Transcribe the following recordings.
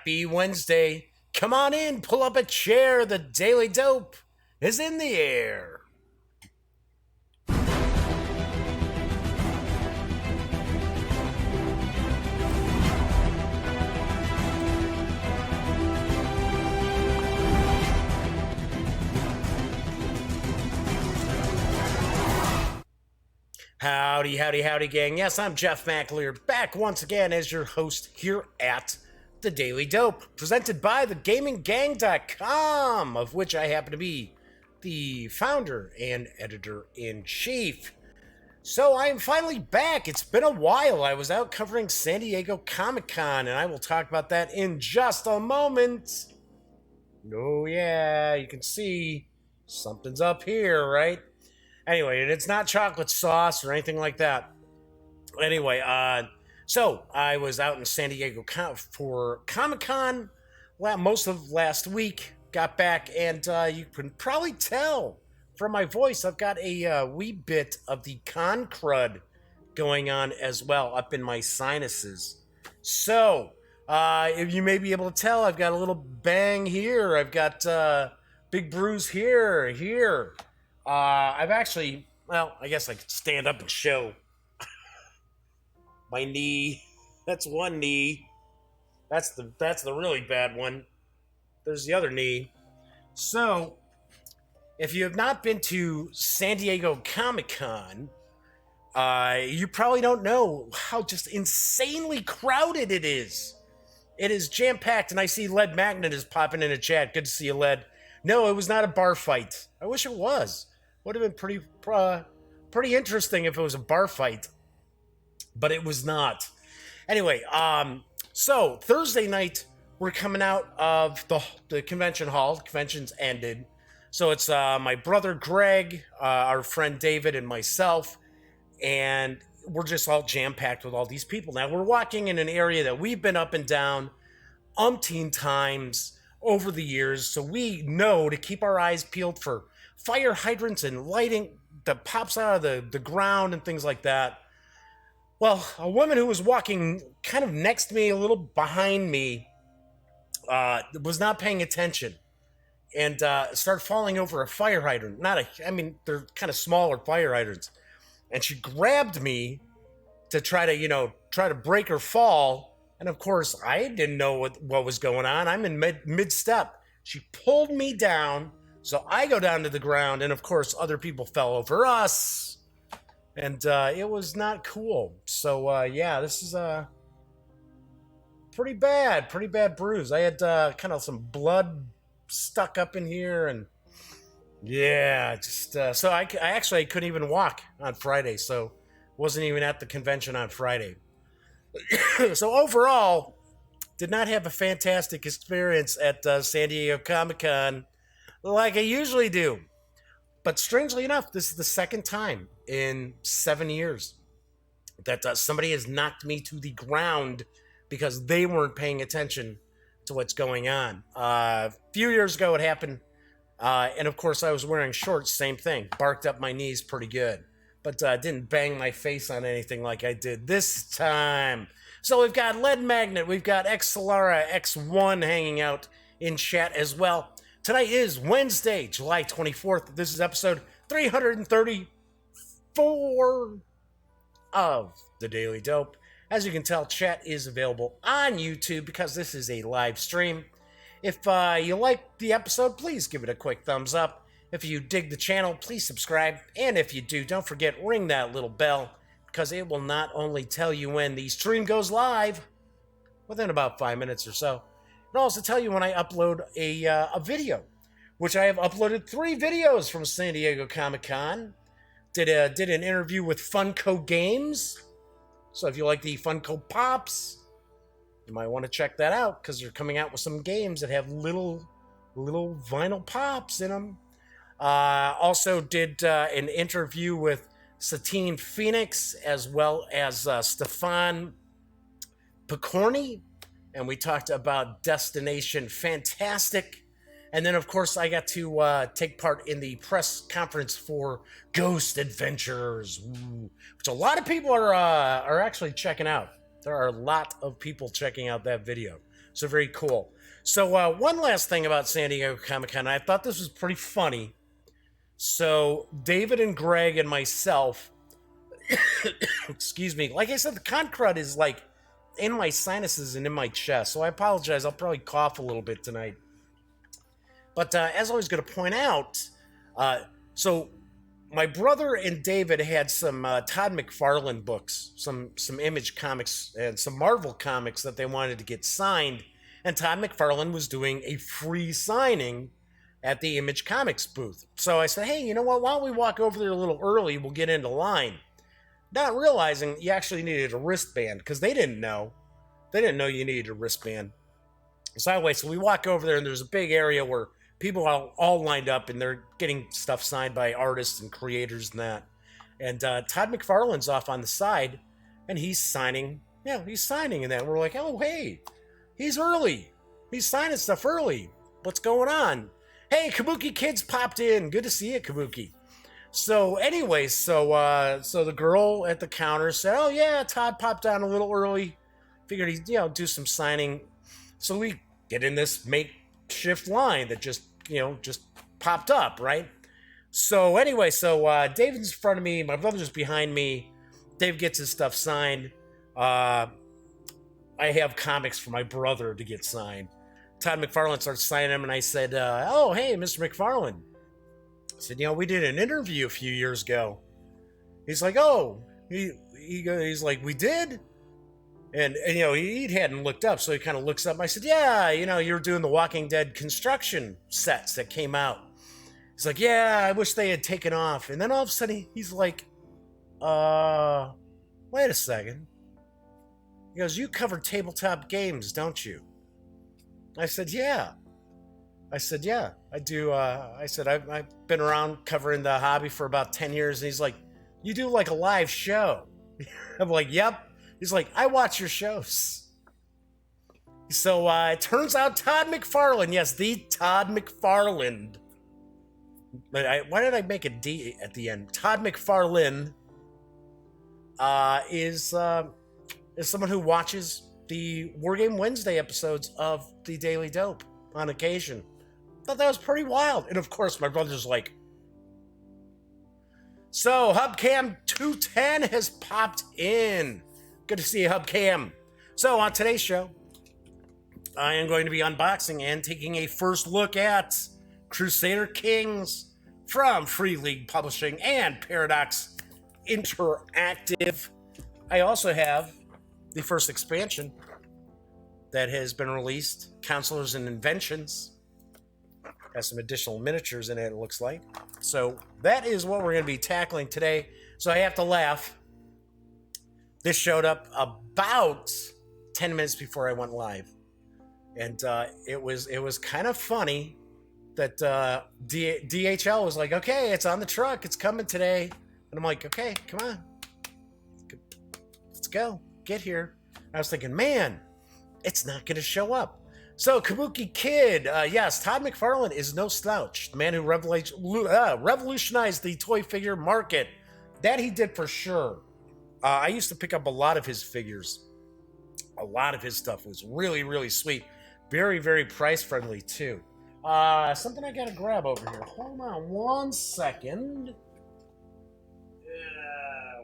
Happy Wednesday. Come on in, pull up a chair. The Daily Dope is in the air. Howdy, howdy, howdy, gang. Yes, I'm Jeff McAleer, back once again as your host here at The Daily Dope, presented by thegaminggang.com, of which I happen to be the founder and editor-in-chief. So I am finally back. It's been a while. I was out covering San Diego Comic-Con, and I will talk about that in just a moment. Oh yeah, you can see something's up here, right? Anyway, it's not chocolate sauce or anything like that. Anyway, so I was out in San Diego for Comic-Con most of last week. Got back, and you can probably tell from my voice, I've got a wee bit of the con crud going on as well up in my sinuses. So, if you may be able to tell, I've got a little bang here. I've got big bruise here. I've actually, well, I guess I could stand up and show my knee. That's one knee. That's the really bad one. There's the other knee. So, if you have not been to San Diego Comic-Con, you probably don't know how just insanely crowded it is. It is jam-packed, and I see Lead Magnet is popping in a chat. Good to see you, Lead. No, it was not a bar fight. I wish it was. Would have been pretty interesting if it was a bar fight, but it was not. Anyway, so Thursday night we're coming out of the convention hall. The convention's ended, so it's my brother Greg, our friend David, and myself, and we're just all jam-packed with all these people. Now we're walking in an area that we've been up and down umpteen times over the years, so we know to keep our eyes peeled for fire hydrants and lighting that pops out of the ground and things like that. Well, a woman who was walking kind of next to me, a little behind me, was not paying attention and started falling over a fire hydrant. They're kind of smaller fire hydrants. And she grabbed me to try to break her fall. And of course, I didn't know what was going on. I'm in mid-step. She pulled me down. So I go down to the ground, and of course, other people fell over us, and it was not cool. So yeah, this is a pretty bad bruise. I had kind of some blood stuck up in here, and yeah, just so I actually couldn't even walk on Friday, so wasn't even at the convention on Friday. So overall, did not have a fantastic experience at San Diego Comic-Con. Like I usually do. But strangely enough, this is the second time in 7 years that somebody has knocked me to the ground because they weren't paying attention to what's going on. A few years ago it happened, and of course I was wearing shorts, same thing. Barked up my knees pretty good, but didn't bang my face on anything like I did this time. So we've got Lead Magnet, we've got Xsolara X1 hanging out in chat as well. Tonight is Wednesday, July 24th. This is episode 334 of The Daily Dope. As you can tell, chat is available on YouTube because this is a live stream. If you like the episode, please give it a quick thumbs up. If you dig the channel, please subscribe. And if you do, don't forget, ring that little bell because it will not only tell you when the stream goes live, within about 5 minutes or so, and also tell you when I upload a video, which I have uploaded 3 videos from San Diego Comic-Con. Did an interview with Funko Games. So if you like the Funko Pops, you might want to check that out because they're coming out with some games that have little vinyl pops in them. Also did an interview with Satine Phoenix as well as Stefan Picorni. And we talked about Destination Fantastic. And then, of course, I got to take part in the press conference for Ghost Adventures, which a lot of people are actually checking out. There are a lot of people checking out that video. So very cool. So one last thing about San Diego Comic-Con, I thought this was pretty funny. So David and Greg and myself, excuse me, like I said, the con crud is like in my sinuses and in my chest. So I apologize. I'll probably cough a little bit tonight. But as I was going to point out, so my brother and David had some Todd McFarlane books, some Image comics and some Marvel comics that they wanted to get signed. And Todd McFarlane was doing a free signing at the Image Comics booth. So I said, hey, you know what? Why don't we walk over there a little early? We'll get into line. Not realizing you actually needed a wristband because they didn't know. They didn't know you needed a wristband. So anyway, so we walk over there and there's a big area where people are all lined up and they're getting stuff signed by artists and creators and that. And Todd McFarlane's off on the side and he's signing. Yeah, he's signing in that. And we're like, oh, hey, he's early. He's signing stuff early. What's going on? Hey, Kabuki Kids popped in. Good to see you, Kabuki. So anyway, so the girl at the counter said, oh, yeah, Todd popped on a little early. Figured he'd, do some signing. So we get in this makeshift line that just popped up, right? So anyway, so David's in front of me, my brother's behind me. Dave gets his stuff signed. I have comics for my brother to get signed. Todd McFarlane starts signing them, and I said, oh, hey, Mr. McFarlane. I said, we did an interview a few years ago. He's like, oh, he's like, we did? And he hadn't looked up, so he kind of looks up. I said, yeah, you're doing the Walking Dead construction sets that came out. He's like, yeah, I wish they had taken off. And then all of a sudden, he's like, wait a second. He goes, you cover tabletop games, don't you? I said, yeah. I said, yeah, I do. I said, I've been around covering the hobby for about 10 years. And he's like, you do like a live show. I'm like, yep. He's like, I watch your shows. So it turns out Todd McFarlane, yes, the Todd McFarlane. Why did I make a D at the end? Todd McFarlane is someone who watches the Wargame Wednesday episodes of the Daily Dope on occasion. Thought that was pretty wild. And of course, my brother's like, so Hubcam 210 has popped in. Good to see you, Hubcam. So on today's show, I am going to be unboxing and taking a first look at Crusader Kings from Free League Publishing and Paradox Interactive. I also have the first expansion that has been released, Councilors and Inventions. Has some additional miniatures in it, it looks like. So that is what we're going to be tackling today. So I have to laugh. This showed up about 10 minutes before I went live. And it was kind of funny that DHL was like, okay, it's on the truck. It's coming today. And I'm like, okay, come on. Let's go. Get here. I was thinking, man, it's not going to show up. So, Kabuki Kid, yes, Todd McFarlane is no slouch. The man who revolutionized the toy figure market. That he did for sure. I used to pick up a lot of his figures. A lot of his stuff was really, really sweet. Very, very price-friendly, too. Something I gotta grab over here. Hold on one second.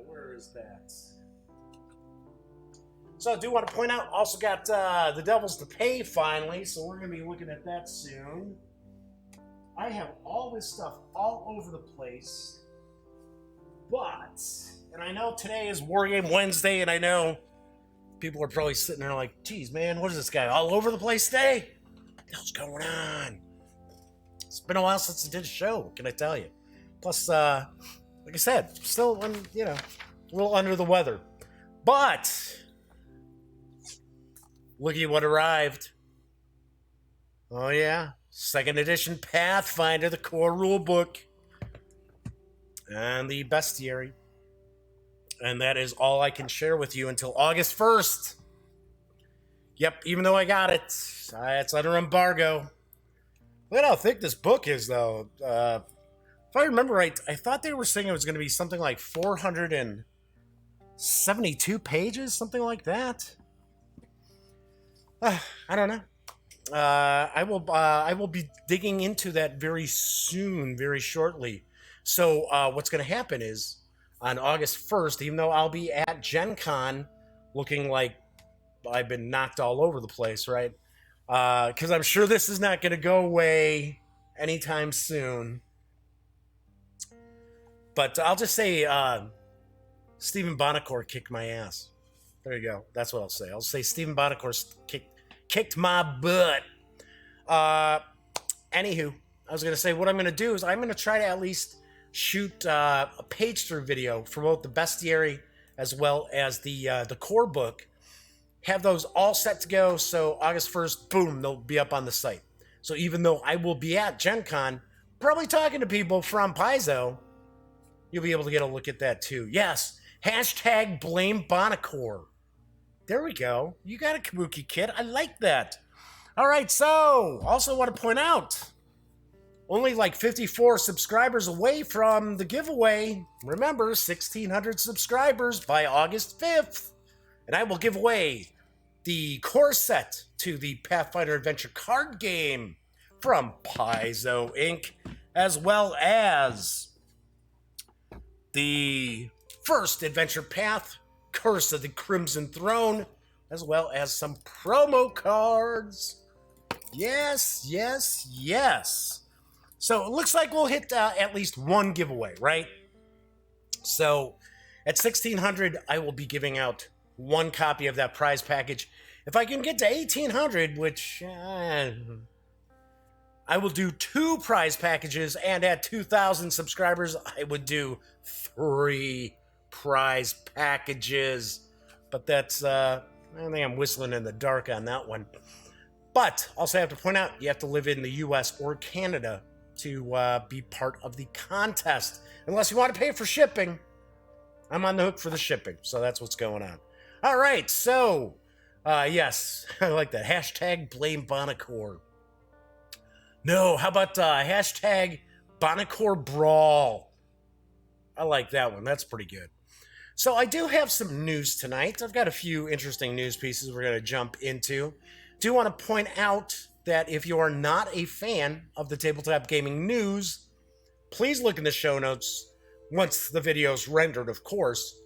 Where is that? So I do want to point out, also got The Devils to Pay finally, so we're going to be looking at that soon. I have all this stuff all over the place, but, and I know today is Wargame Wednesday, and I know people are probably sitting there like, geez, man, what is this guy, all over the place today? What the hell's going on? It's been a while since I did a show, what can I tell you? Plus, like I said, still, a little under the weather. But look at what arrived. Oh, yeah. Second edition Pathfinder, the core rulebook. And the bestiary. And that is all I can share with you until August 1st. Yep, even though I got it, it's under embargo. Look at how thick this book is, though. If I remember right, I thought they were saying it was going to be something like 472 pages, something like that. I don't know. I will be digging into that very soon, very shortly. So what's going to happen is on August 1st, even though I'll be at Gen Con looking like I've been knocked all over the place, right? Because I'm sure this is not going to go away anytime soon. But I'll just say Stephen Bonacore kicked my ass. There you go. That's what I'll say. I'll say Stephen Bonacore kicked my butt. Anywho, I was going to say what I'm going to do is I'm going to try to at least shoot a page through video for both the bestiary as well as the core book. Have those all set to go, so August 1st, boom, they'll be up on the site. So even though I will be at Gen Con, probably talking to people from Paizo, you'll be able to get a look at that too. Yes, hashtag blame Bonacore. There we go. You got a Kabuki kid. I like that. All right, so also want to point out, only like 54 subscribers away from the giveaway. Remember, 1,600 subscribers by August 5th. And I will give away the core set to the Pathfinder Adventure card game from Paizo Inc., as well as the first Adventure Path, Curse of the Crimson Throne, as well as some promo cards. Yes, yes, yes. So it looks like we'll hit at least one giveaway, right? So at 1,600, I will be giving out one copy of that prize package. If I can get to 1,800, which I will do 2 prize packages, and at 2,000 subscribers, I would do 3 prize packages. But that's, I think I'm whistling in the dark on that one. But also I have to point out, you have to live in the US or Canada to be part of the contest. Unless you want to pay for shipping, I'm on the hook for the shipping. So that's what's going on. All right, so, yes, I like that. Hashtag blame Bonacore. No, how about hashtag Bonacore Brawl? I like that one. That's pretty good. So I do have some news tonight. I've got a few interesting news pieces we're going to jump into. Do want to point out that if you are not a fan of the Tabletop Gaming News, please look in the show notes once the video is rendered, of course.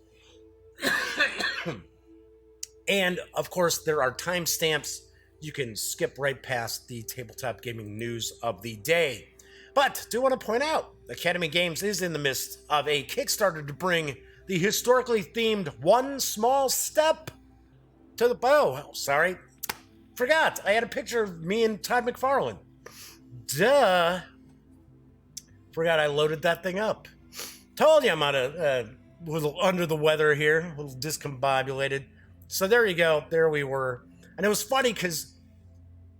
And, of course, there are timestamps. You can skip right past the Tabletop Gaming News of the day. But, do want to point out, Academy Games is in the midst of a Kickstarter to bring the historically themed One Small Step to the... Oh, sorry. Forgot. I had a picture of me and Todd McFarlane. Duh. Forgot I loaded that thing up. Told you I'm a little under the weather here. A little discombobulated. So there you go. There we were. And it was funny because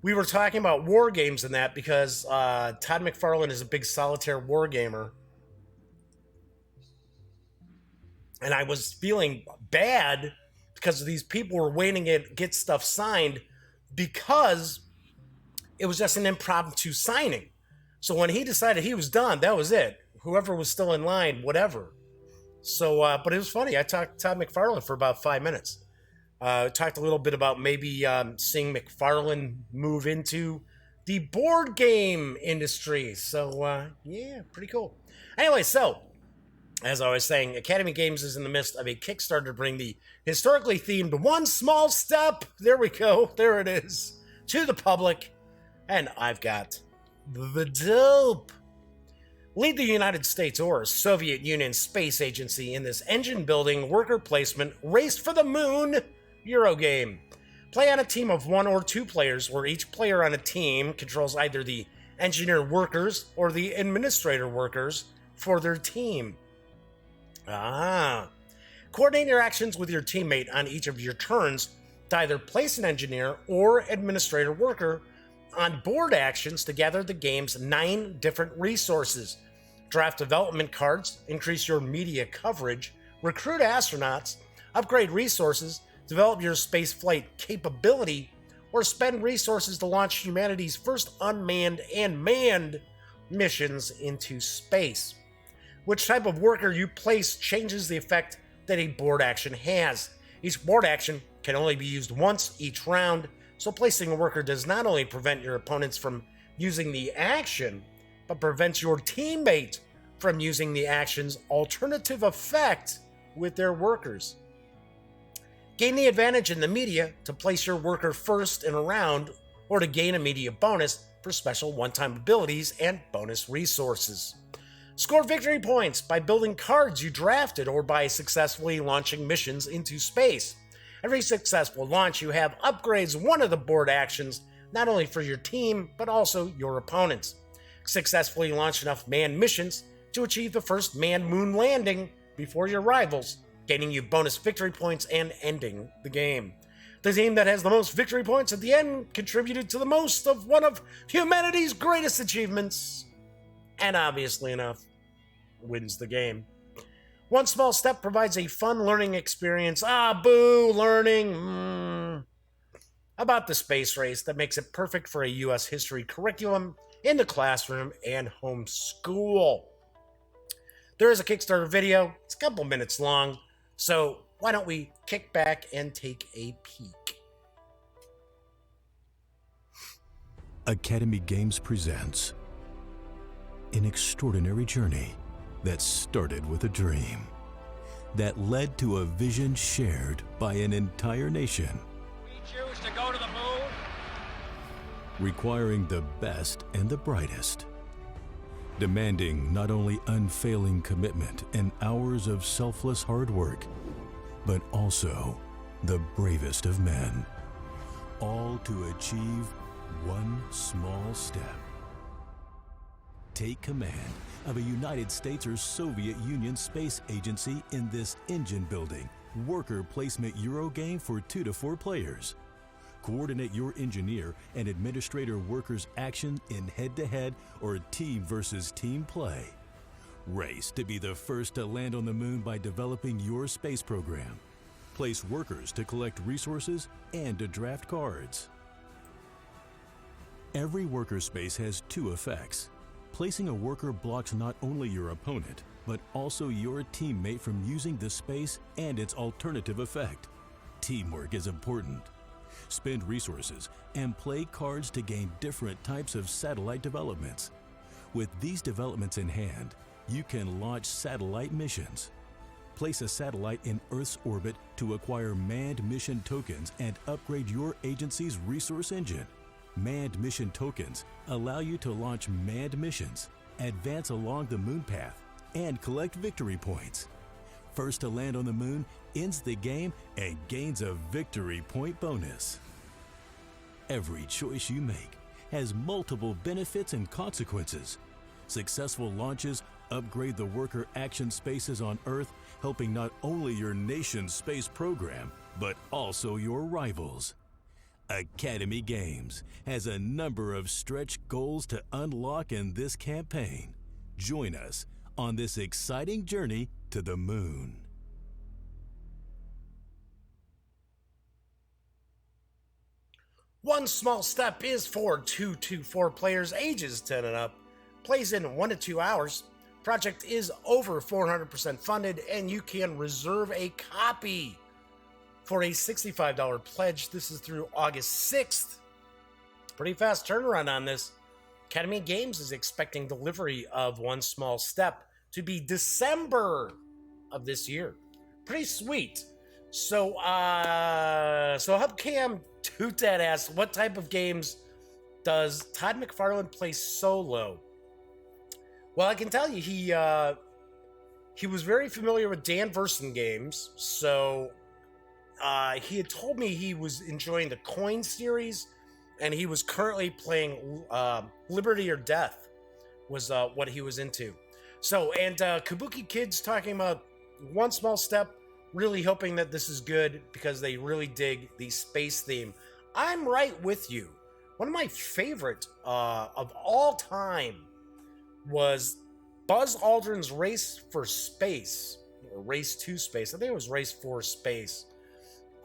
we were talking about Wargames and that because Todd McFarlane is a big solitaire wargamer. And I was feeling bad because these people were waiting to get stuff signed because it was just an impromptu signing. So when he decided he was done, that was it. Whoever was still in line, whatever. So, but it was funny. I talked to Todd McFarlane for about 5 minutes. Talked a little bit about maybe seeing McFarlane move into the board game industry. So, yeah, pretty cool. Anyway, so, as I was saying, Academy Games is in the midst of a Kickstarter to bring the historically themed One Small Step, there we go, there it is, to the public. And I've got the dope. Lead the United States or Soviet Union Space Agency in this engine-building, worker placement, race for the moon Eurogame. Play on a team of 1 or 2 players, where each player on a team controls either the engineer workers or the administrator workers for their team. Coordinate your actions with your teammate on each of your turns to either place an engineer or administrator worker on board actions to gather the game's 9 different resources. Draft development cards, increase your media coverage, recruit astronauts, upgrade resources, develop your spaceflight capability, or spend resources to launch humanity's first unmanned and manned missions into space. Which type of worker you place changes the effect that a board action has. Each board action can only be used once each round, So placing a worker does not only prevent your opponents from using the action, but prevents your teammate from using the action's alternative effect with their workers. Gain the advantage in the media to place your worker first in a round, or to gain a media bonus for special one-time abilities and bonus resources. Score victory points by building cards you drafted or by successfully launching missions into space. Every successful launch, you have upgrades one of the board actions, not only for your team, but also your opponents. Successfully launch enough manned missions to achieve the first manned moon landing before your rivals, gaining you bonus victory points and ending the game. The team that has the most victory points at the end contributed to the most of one of humanity's greatest achievements, and obviously enough, wins the game. One Small Step provides a fun learning experience. Boo, learning. About the space race that makes it perfect for a U.S. history curriculum in the classroom and home school. There is a Kickstarter video. It's a couple minutes long, so why don't we kick back and take a peek? Academy Games presents an extraordinary journey that started with a dream, that led to a vision shared by an entire nation. We choose to go to the moon, requiring the best and the brightest, demanding not only unfailing commitment and hours of selfless hard work, but also the bravest of men, all to achieve one small step. Take command of a United States or Soviet Union space agency in this engine-building, worker placement Euro game for 2 to 4 players. Coordinate your engineer and administrator workers' action in head-to-head or team versus team play. Race to be the first to land on the moon by developing your space program. Place workers to collect resources and to draft cards. Every worker space has 2 effects. Placing a worker blocks not only your opponent, but also your teammate from using the space and its alternative effect. Teamwork is important. Spend resources and play cards to gain different types of satellite developments. With these developments in hand, you can launch satellite missions. Place a satellite in Earth's orbit to acquire manned mission tokens and upgrade your agency's resource engine. Manned mission tokens allow you to launch manned missions, advance along the moon path, and collect victory points. First to land on the moon ends the game and gains a victory point bonus. Every choice you make has multiple benefits and consequences. Successful launches upgrade the worker action spaces on Earth, helping not only your nation's space program, but also your rivals. Academy Games has a number of stretch goals to unlock in this campaign. Join us on this exciting journey to the moon. One Small Step is for 2 to 4 players ages 10 and up. Plays in 1 to 2 hours. Project is over 400% funded, and you can reserve a copy for a $65 pledge. This is through August 6th. Pretty fast turnaround on this. Academy Games is expecting delivery of One Small Step to be December of this year. Pretty sweet. So Hubcam Toot That asks, what type of games does Todd McFarlane play solo? Well, I can tell you he was very familiar with Dan Verson games, so he had told me he was enjoying the Coin series, and he was currently playing Liberty or Death was what he was into. So, and Kabuki Kids talking about One Small Step, really hoping that this is good because they really dig the space theme. I'm right with you. One of my favorite of all time was Buzz Aldrin's Race for Space, or Race to Space. I think it was Race for Space.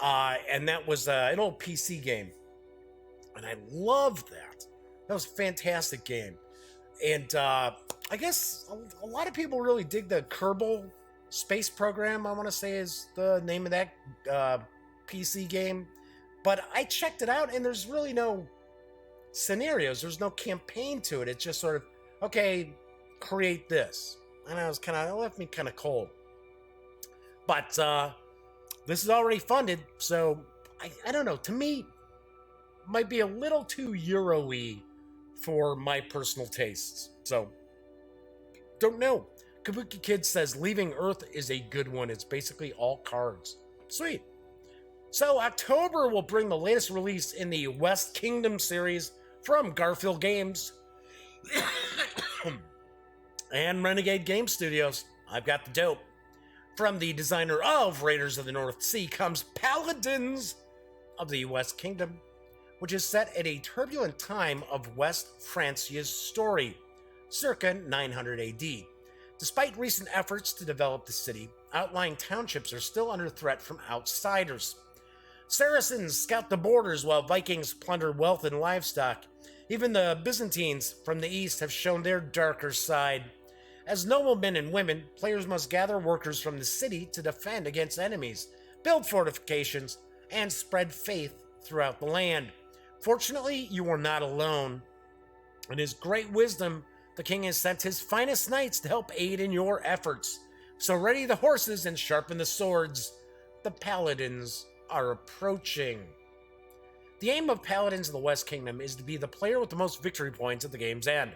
And that was an old PC game. And I loved that. That was a fantastic game. And I guess a lot of people really dig the Kerbal Space Program, I want to say is the name of that PC game. But I checked it out, and there's really no scenarios. There's no campaign to it. It's just sort of, okay, create this. And it left me kind of cold. But this is already funded, so I don't know. To me, might be a little too Euro-y for my personal tastes. So, don't know. Kabuki Kid says Leaving Earth is a good one. It's basically all cards. Sweet. So, October will bring the latest release in the West Kingdom series from Garfield Games and Renegade Game Studios. I've got the dope. From the designer of Raiders of the North Sea comes Paladins of the West Kingdom, which is set at a turbulent time of West Francia's story, circa 900 AD. Despite recent efforts to develop the city, outlying townships are still under threat from outsiders. Saracens scout the borders while Vikings plunder wealth and livestock. Even the Byzantines from the east have shown their darker side. As noblemen and women, players must gather workers from the city to defend against enemies, build fortifications, and spread faith throughout the land. Fortunately, you are not alone. In his great wisdom, the king has sent his finest knights to help aid in your efforts. So ready the horses and sharpen the swords. The paladins are approaching. The aim of Paladins of the West Kingdom is to be the player with the most victory points at the game's end.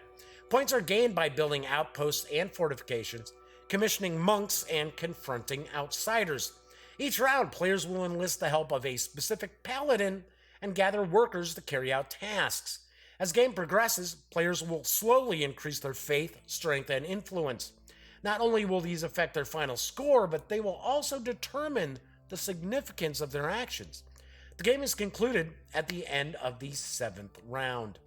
Points are gained by building outposts and fortifications, commissioning monks, and confronting outsiders. Each round, players will enlist the help of a specific paladin and gather workers to carry out tasks. As game progresses, players will slowly increase their faith, strength, and influence. Not only will these affect their final score, but they will also determine the significance of their actions. The game is concluded at the end of the 7th round.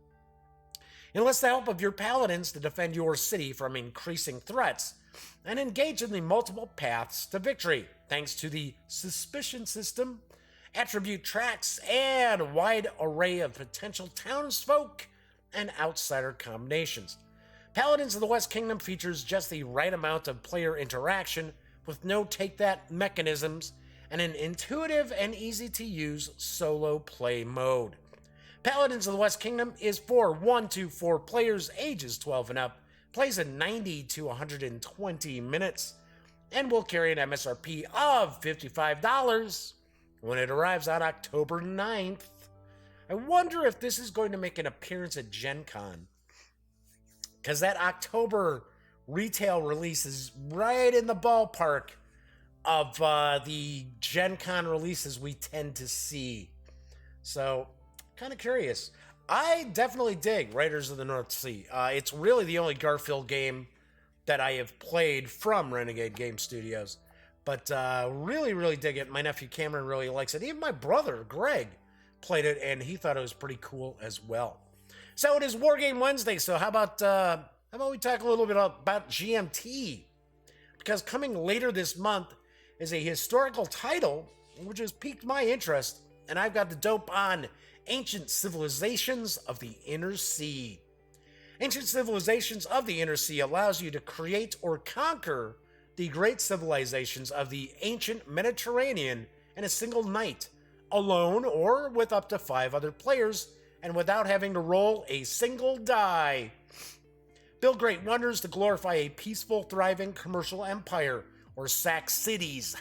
Enlist the help of your paladins to defend your city from increasing threats, and engage in the multiple paths to victory, thanks to the suspicion system, attribute tracks, and a wide array of potential townsfolk and outsider combinations. Paladins of the West Kingdom features just the right amount of player interaction with no take-that mechanisms and an intuitive and easy-to-use solo play mode. Paladins of the West Kingdom is for 1 to 4 players ages 12 and up, plays in 90 to 120 minutes, and will carry an MSRP of $55 when it arrives on October 9th. I wonder if this is going to make an appearance at Gen Con, because that October retail release is right in the ballpark of the Gen Con releases we tend to see. So, kind of curious. I definitely dig Raiders of the North Sea. It's really the only Garfield game that I have played from Renegade Game Studios. But really, really dig it. My nephew Cameron really likes it. Even my brother, Greg, played it, and he thought it was pretty cool as well. So it is Wargame Wednesday, so how about we talk a little bit about GMT? Because coming later this month is a historical title, which has piqued my interest, and I've got the dope on Ancient Civilizations of the Inner Sea. Ancient Civilizations of the Inner Sea allows you to create or conquer the great civilizations of the ancient Mediterranean in a single night, alone or with up to 5 other players, and without having to roll a single die. Build great wonders to glorify a peaceful, thriving commercial empire, or sack cities,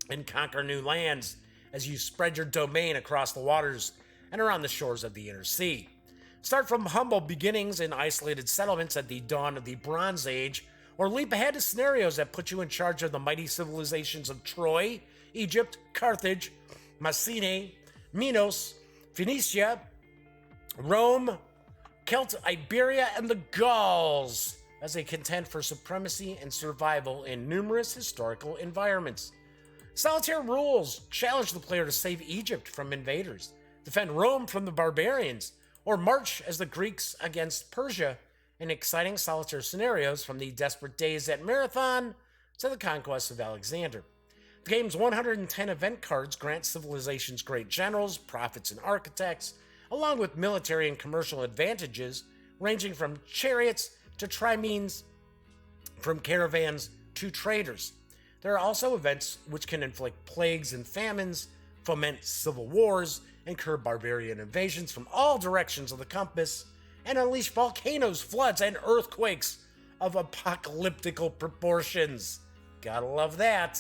and conquer new lands as you spread your domain across the waters and around the shores of the Inner Sea. Start from humble beginnings in isolated settlements at the dawn of the Bronze Age, or leap ahead to scenarios that put you in charge of the mighty civilizations of Troy, Egypt, Carthage, Mycenae, Minos, Phoenicia, Rome, Celt, Iberia, and the Gauls as they contend for supremacy and survival in numerous historical environments. Solitaire rules challenge the player to save Egypt from invaders, defend Rome from the barbarians, or march as the Greeks against Persia in exciting solitaire scenarios from the desperate days at Marathon to the conquest of Alexander. The game's 110 event cards grant civilizations great generals, prophets, and architects, along with military and commercial advantages ranging from chariots to trimenes, from caravans to traders. There are also events which can inflict plagues and famines, foment civil wars, incur barbarian invasions from all directions of the compass, and unleash volcanoes, floods, and earthquakes of apocalyptical proportions. Gotta love that.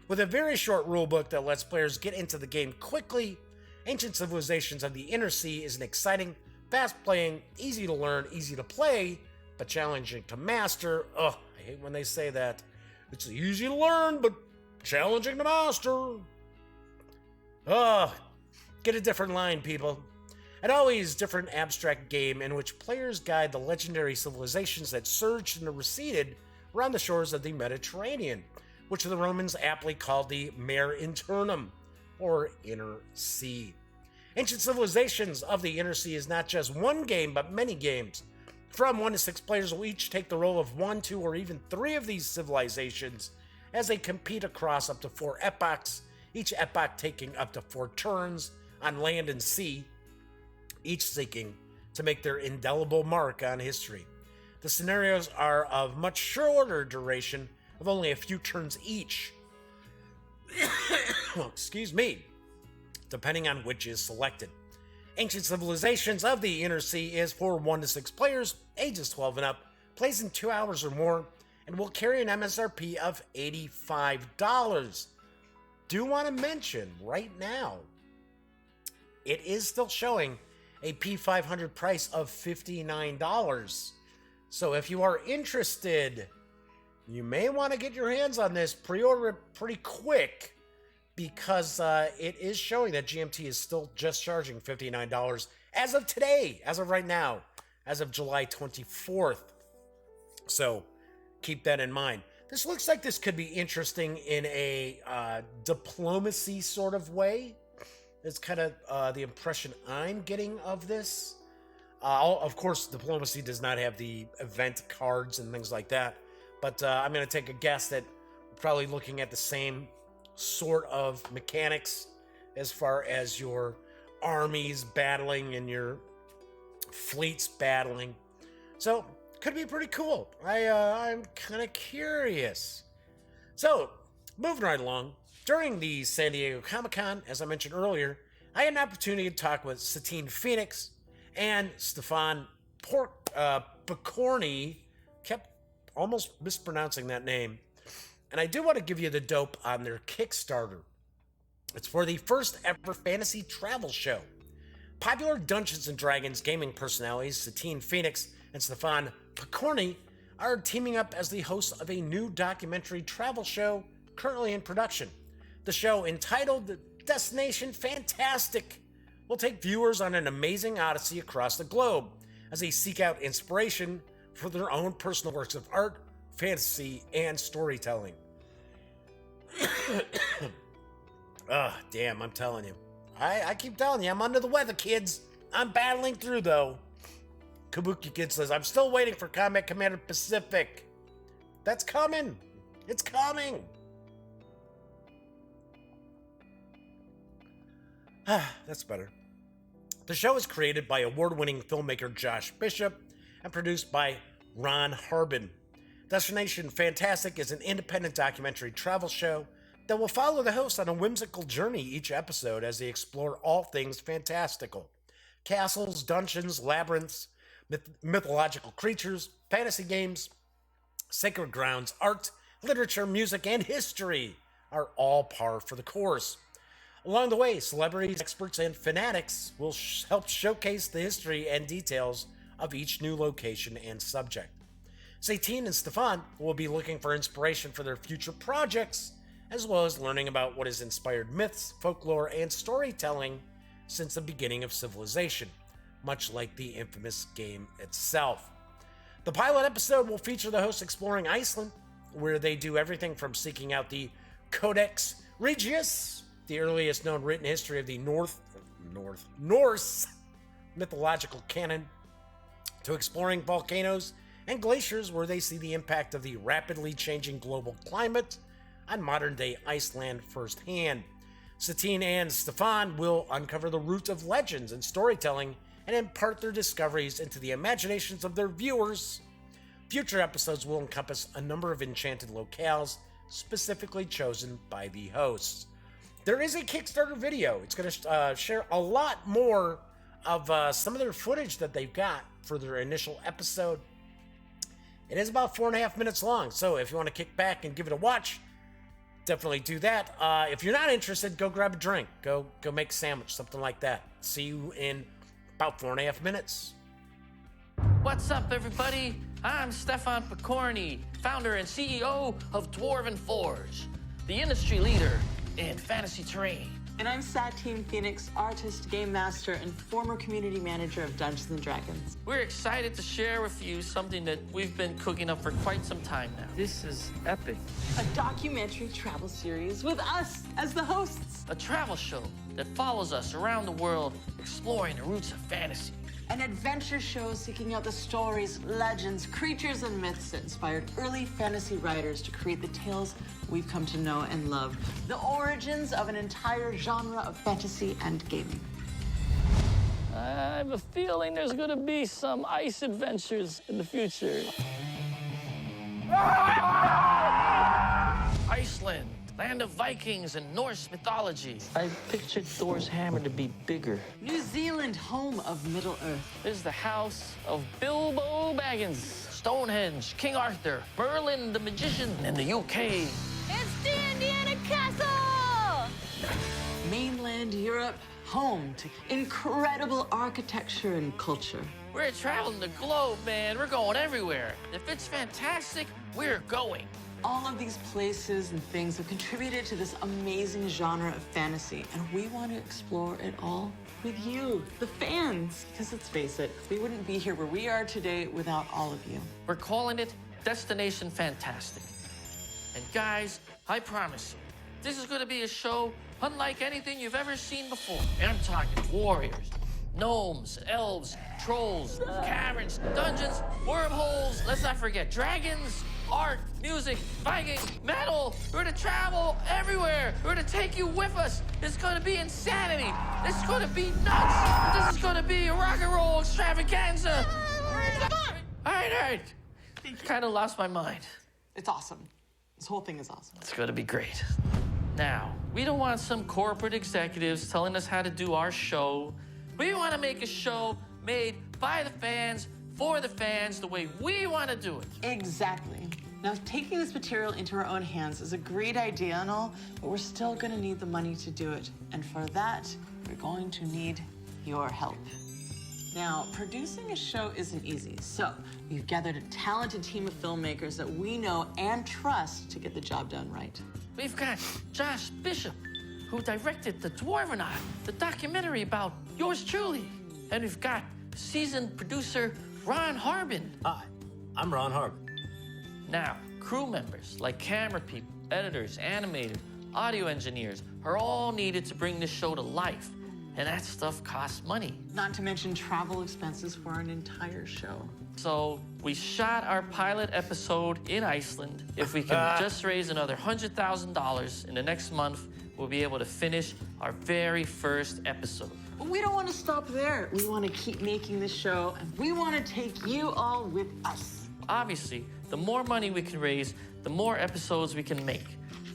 With a very short rulebook that lets players get into the game quickly, Ancient Civilizations of the Inner Sea is an exciting, fast-playing, easy to learn, easy to play, but challenging to master. Ugh, I hate when they say that. It's easy to learn, but challenging to master. Ugh, get a different line, people. An always different abstract game in which players guide the legendary civilizations that surged and receded around the shores of the Mediterranean, which the Romans aptly called the Mare Internum, or Inner Sea. Ancient Civilizations of the Inner Sea is not just one game, but many games. From 1 to 6 players will each take the role of 1, 2, or even 3 of these civilizations as they compete across up to 4 epochs, each epoch taking up to 4 turns on land and sea, each seeking to make their indelible mark on history. The scenarios are of much shorter duration, of only a few turns each. Excuse me, depending on which is selected. Ancient Civilizations of the Inner Sea is for 1 to 6 players, ages 12 and up, plays in 2 hours or more, and will carry an MSRP of $85. Do want to mention right now, it is still showing a P500 price of $59. So if you are interested, you may want to get your hands on this, pre-order it pretty quick, because it is showing that GMT is still just charging $59 as of today, as of right now, as of July 24th. So keep that in mind. This looks like this could be interesting in a diplomacy sort of way. It's kind of the impression I'm getting of this. Of course, diplomacy does not have the event cards and things like that, but I'm going to take a guess that we're probably looking at the same sort of mechanics as far as your armies battling and your fleets battling. So, could be pretty cool. I'm kind of curious. So, moving right along, during the San Diego Comic-Con, as I mentioned earlier, I had an opportunity to talk with Satine Phoenix and Stefan Picorni. Kept almost mispronouncing that name. And I do want to give you the dope on their Kickstarter. It's for the first ever fantasy travel show. Popular Dungeons & Dragons gaming personalities Satine Phoenix and Stefan Picorni are teaming up as the hosts of a new documentary travel show currently in production. The show, entitled Destination Fantastic, will take viewers on an amazing odyssey across the globe as they seek out inspiration for their own personal works of art, fantasy, and storytelling. Damn, I'm telling you. I keep telling you, I'm under the weather, kids. I'm battling through, though. Kabuki Kid says, I'm still waiting for Combat Commander Pacific. That's coming. It's coming. That's better. The show is created by award-winning filmmaker Josh Bishop and produced by Ron Harbin. Destination Fantastic is an independent documentary travel show that will follow the hosts on a whimsical journey each episode as they explore all things fantastical. Castles, dungeons, labyrinths, mythological creatures, fantasy games, sacred grounds, art, literature, music, and history are all par for the course. Along the way, celebrities, experts, and fanatics will help showcase the history and details of each new location and subject. Satine and Stefan will be looking for inspiration for their future projects, as well as learning about what has inspired myths, folklore, and storytelling since the beginning of civilization, much like the infamous game itself. The pilot episode will feature the hosts exploring Iceland, where they do everything from seeking out the Codex Regius, the earliest known written history of the Norse mythological canon, to exploring volcanoes and glaciers, where they see the impact of the rapidly changing global climate on modern-day Iceland firsthand. Satine and Stefan will uncover the roots of legends and storytelling and impart their discoveries into the imaginations of their viewers. Future episodes will encompass a number of enchanted locales specifically chosen by the hosts. there is a Kickstarter video. It's going to share a lot more of some of their footage that they've got for their initial episode. It is about 4.5 minutes long, so if you want to kick back and give it a watch, definitely do that. If you're not interested, go grab a drink. Go make a sandwich, something like that. See you in about 4.5 minutes. What's up, everybody? I'm Stefan Picorni, founder and CEO of Dwarven Forge, the industry leader in fantasy terrain. And I'm Satine Phoenix, artist, game master, and former community manager of Dungeons & Dragons. We're excited to share with you something that we've been cooking up for quite some time now. This is epic. A documentary travel series with us as the hosts. A travel show that follows us around the world, exploring the roots of fantasy. An adventure show seeking out the stories, legends, creatures, and myths that inspired early fantasy writers to create the tales we've come to know and love. The origins of an entire genre of fantasy and gaming. I have a feeling there's gonna be some ice adventures in the future. Iceland, land of Vikings and Norse mythology. I pictured Thor's hammer to be bigger. New Zealand, home of Middle-earth. This is the house of Bilbo Baggins, Stonehenge, King Arthur, Merlin the Magician, and the UK. It's the Indiana Castle! Mainland Europe, home to incredible architecture and culture. We're traveling the globe, man. We're going everywhere. If it's fantastic, we're going. All of these places and things have contributed to this amazing genre of fantasy, and we want to explore it all with you, the fans. Because let's face it, we wouldn't be here where we are today without all of you. We're calling it Destination Fantastic. And guys, I promise you, this is going to be a show unlike anything you've ever seen before. And I'm talking warriors, gnomes, elves, trolls, caverns, dungeons, wormholes, let's not forget dragons, art, music, Viking, metal. We're going to travel everywhere. We're going to take you with us. It's going to be insanity. This is going to be nuts. This is going to be a rock and roll extravaganza. All right. Kind of lost my mind. It's awesome. This whole thing is awesome. It's going to be great. Now, we don't want some corporate executives telling us how to do our show. We want to make a show made by the fans, for the fans, the way we want to do it. Exactly. Now, taking this material into our own hands is a great idea and all, but we're still going to need the money to do it. And for that, we're going to need your help. Now, producing a show isn't easy, so we've gathered a talented team of filmmakers that we know and trust to get the job done right. We've got Josh Bishop, who directed The Dwarvenaut, the documentary about yours truly. And we've got seasoned producer Ron Harbin. Hi, I'm Ron Harbin. Now, crew members like camera people, editors, animators, audio engineers are all needed to bring this show to life. And that stuff costs money. Not to mention travel expenses for an entire show. So we shot our pilot episode in Iceland. If we can just raise another $100,000 in the next month, we'll be able to finish our very first episode. But we don't want to stop there. We want to keep making this show, and we want to take you all with us. Obviously, the more money we can raise, the more episodes we can make.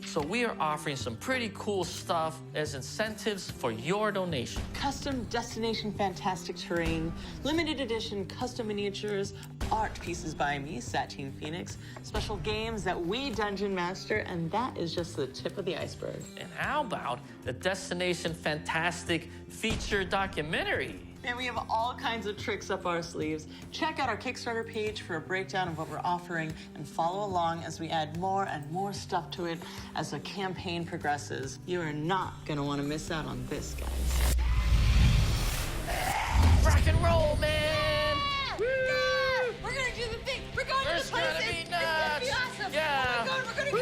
So we are offering some pretty cool stuff as incentives for your donation. Custom Destination Fantastic terrain, limited edition custom miniatures, art pieces by me, Satine Phoenix, special games that we dungeon master, and that is just the tip of the iceberg. And how about the Destination Fantastic feature documentary? And we have all kinds of tricks up our sleeves. Check out our Kickstarter page for a breakdown of what we're offering and follow along as we add more and more stuff to it as the campaign progresses. You are not going to want to miss out on this, guys. Rock and roll, man! Yeah! Yeah! We're gonna do the thing. We're going to It's the place. gonna be It's gonna be nuts. awesome. Yeah. Oh my God, we're gonna go.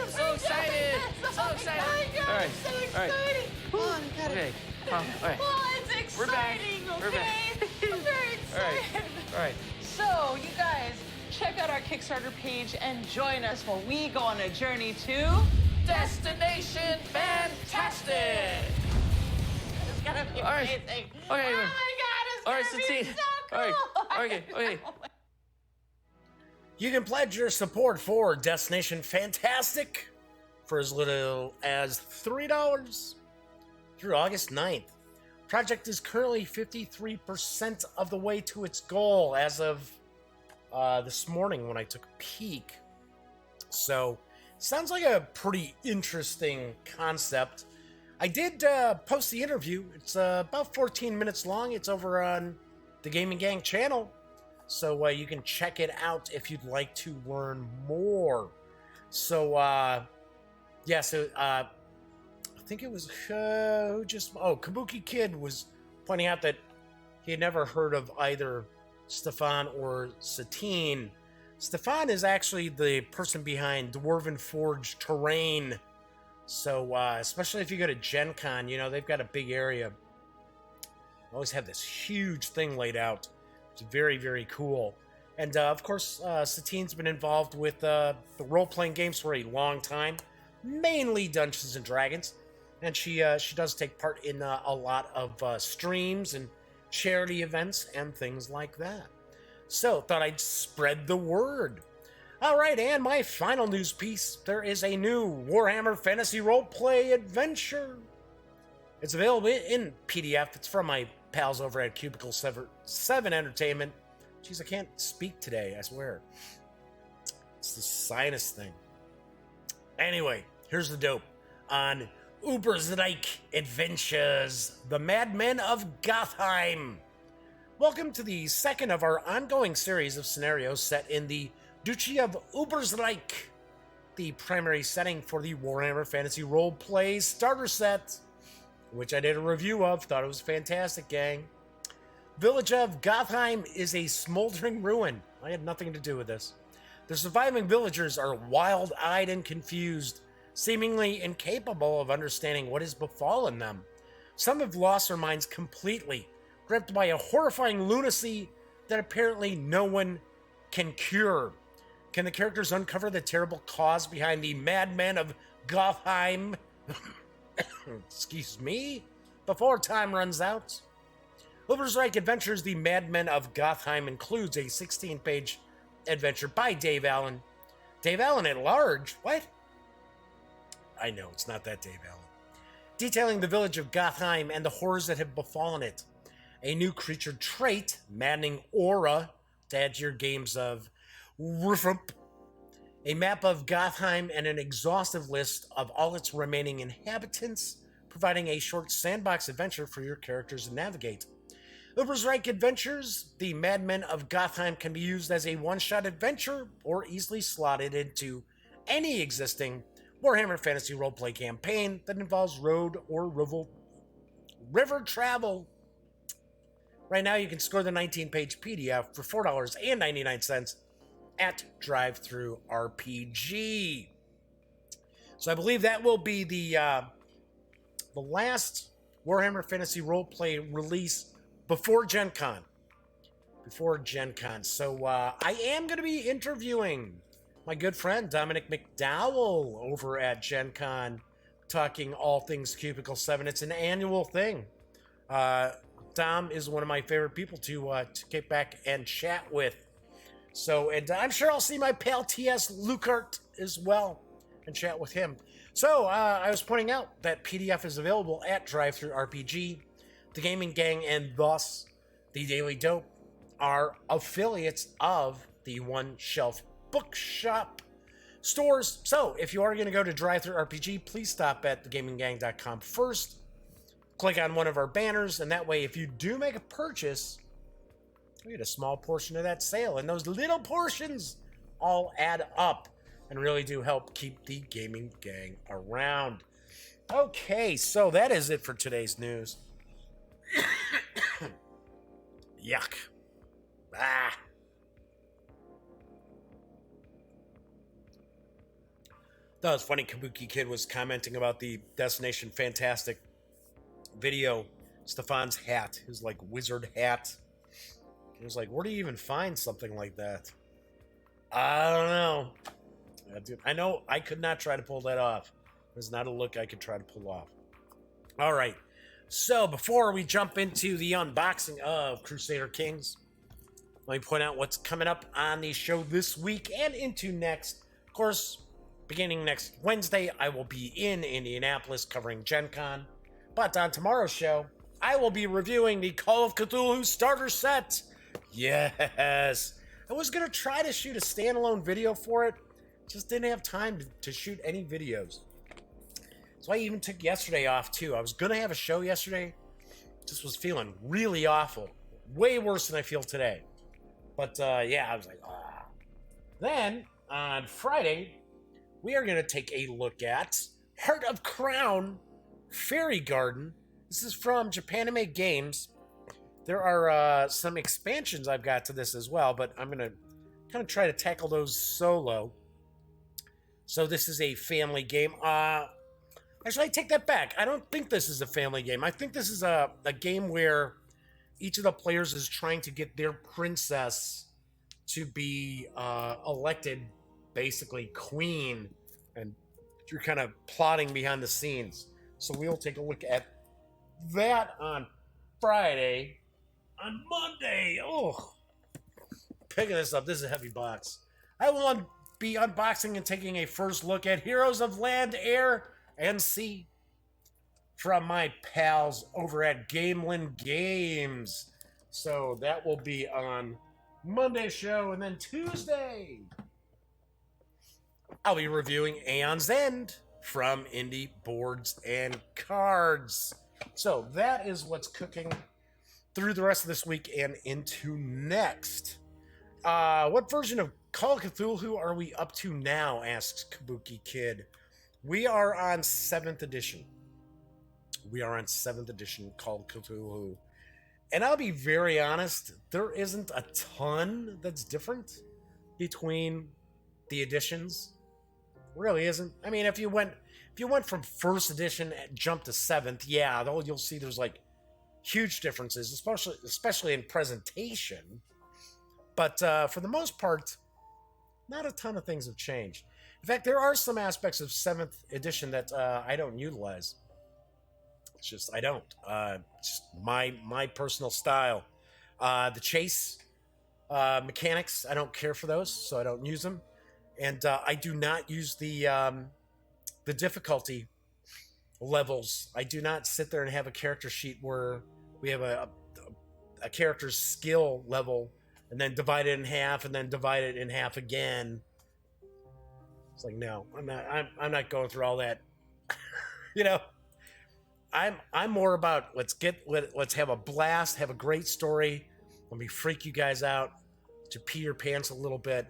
I'm so excited. So excited. Oh my God, All right. so All right. exciting. Come on, got Okay. it. All right. Oh, it's We're back. exciting, We're back. okay? I'm very All right. excited. All right. So, you guys, check out our Kickstarter page and join us while we go on a journey to... Destination Fantastic! It's gonna be All right. amazing. Okay. Oh my God, it's All right, gonna be Satine. so All right. cool. Okay. You can pledge your support for Destination Fantastic for as little as $3 through August 9th. Project is currently 53% of the way to its goal as of this morning when I took a peek. So, sounds like a pretty interesting concept. I did post the interview. It's about 14 minutes long. It's over on the Gaming Gang channel. So you can check it out if you'd like to learn more. So, yeah, so I think it was Kabuki Kid was pointing out that he had never heard of either Stefan or Satine. Stefan is actually the person behind Dwarven Forge Terrain. So, especially if you go to Gen Con, you know, they've got a big area. They always have this huge thing laid out. It's very, very cool. And, of course, Satine's been involved with the role-playing games for a long time, mainly Dungeons & Dragons. And she does take part in a lot of streams and charity events and things like that. So, thought I'd spread the word. All right, and my final news piece. There is a new Warhammer Fantasy Roleplay adventure. It's available in PDF. It's from my pals over at Cubicle 7 Entertainment. Jeez, I can't speak today, I swear. It's the sinus thing. Anyway, here's the dope. On Ubersreich Adventures, The Madmen of Gothheim. Welcome to the second of our ongoing series of scenarios set in the Duchy of Ubersreich, the primary setting for the Warhammer Fantasy Roleplay starter set, which I did a review of. Thought it was fantastic, gang. Village of Gothheim is a smoldering ruin. I had nothing to do with this. The surviving villagers are wild-eyed and confused, seemingly incapable of understanding what has befallen them. Some have lost their minds completely, gripped by a horrifying lunacy that apparently no one can cure. Can the characters uncover the terrible cause behind the madmen of Gothheim? Excuse me? Before time runs out? Ubersreich Adventures, The Madmen of Gothheim includes a 16-page adventure by Dave Allen. Dave Allen at large? What? I know, it's not that Dave Allen. Detailing the village of Gothheim and the horrors that have befallen it. A new creature trait, maddening aura, to add to your games of Rufump. A map of Gothheim and an exhaustive list of all its remaining inhabitants, providing a short sandbox adventure for your characters to navigate. Ubersreich Adventures, The Madmen of Gothheim can be used as a one-shot adventure or easily slotted into any existing Warhammer Fantasy Roleplay campaign that involves road or river travel. Right now, you can score the 19-page PDF for $4.99 at Drive-Thru RPG. So I believe that will be the last Warhammer Fantasy Roleplay release before Gen Con. So I am going to be interviewing my good friend Dominic McDowell over at Gen Con, talking all things Cubicle 7. It's an annual thing. Dom is one of my favorite people to get back and chat with. So, and I'm sure I'll see my pal T.S. Lukert as well and chat with him. So, I was pointing out that PDF is available at Drive-Thru RPG. The Gaming Gang and thus the Daily Dope are affiliates of the One Shelf Bookshop stores. So, if you are going to go to Drive-Thru RPG, please stop at thegaminggang.com first. Click on one of our banners, and that way, if you do make a purchase, you get a small portion of that sale. And those little portions all add up and really do help keep the Gaming Gang around. Okay, so that is it for today's news. Yuck. That was funny. Kabuki Kid was commenting about the Destination Fantastic video. Stefan's hat, his like wizard hat. He was like, where do you even find something like that? I don't know. Dude, I know I could not try to pull that off. It's not a look I could try to pull off. All right. So before we jump into the unboxing of Crusader Kings, let me point out what's coming up on the show this week and into next. Of course, beginning next Wednesday, I will be in Indianapolis covering Gen Con. But on tomorrow's show, I will be reviewing the Call of Cthulhu starter set. Yes. I was going to try to shoot a standalone video for it. Just didn't have time to shoot any videos. So I even took yesterday off too. I was going to have a show yesterday. Just was feeling really awful. Way worse than I feel today. But yeah, I was like, ah. Then on Friday, we are going to take a look at Heart of Crown Fairy Garden. This is from Renegade Games. There are some expansions I've got to this as well, but I'm going to kind of try to tackle those solo. So this is a family game. Actually, I take that back. I don't think this is a family game. I think this is a game where each of the players is trying to get their princess to be elected, basically queen, and you're kind of plotting behind the scenes. So we'll take a look at that on Friday. On Monday, picking this up. This is a heavy box. I will be unboxing and taking a first look at Heroes of Land, Air, and Sea from my pals over at Gamelin Games. So that will be on Monday's show, and then Tuesday, I'll be reviewing Aeon's End from Indie Boards and Cards. So that is what's cooking through the rest of this week and into next. What version of Call of Cthulhu are we up to now? Asks Kabuki Kid. We are on 7th edition. We are on 7th edition Call of Cthulhu. And I'll be very honest, there isn't a ton that's different between the editions. Really isn't. I mean, if you went from 1st edition and jump to 7th, yeah, you'll see there's like huge differences, especially in presentation. But for the most part, not a ton of things have changed. In fact, there are some aspects of 7th edition that I don't utilize. It's just, I don't. Just my personal style. The chase mechanics, I don't care for those, so I don't use them. And I do not use the difficulty levels. I do not sit there and have a character sheet where we have a character's skill level and then divide it in half and then divide it in half again. It's like, no, I'm not going through all that. You know, I'm more about let's have a blast, have a great story. Let me freak you guys out to pee your pants a little bit.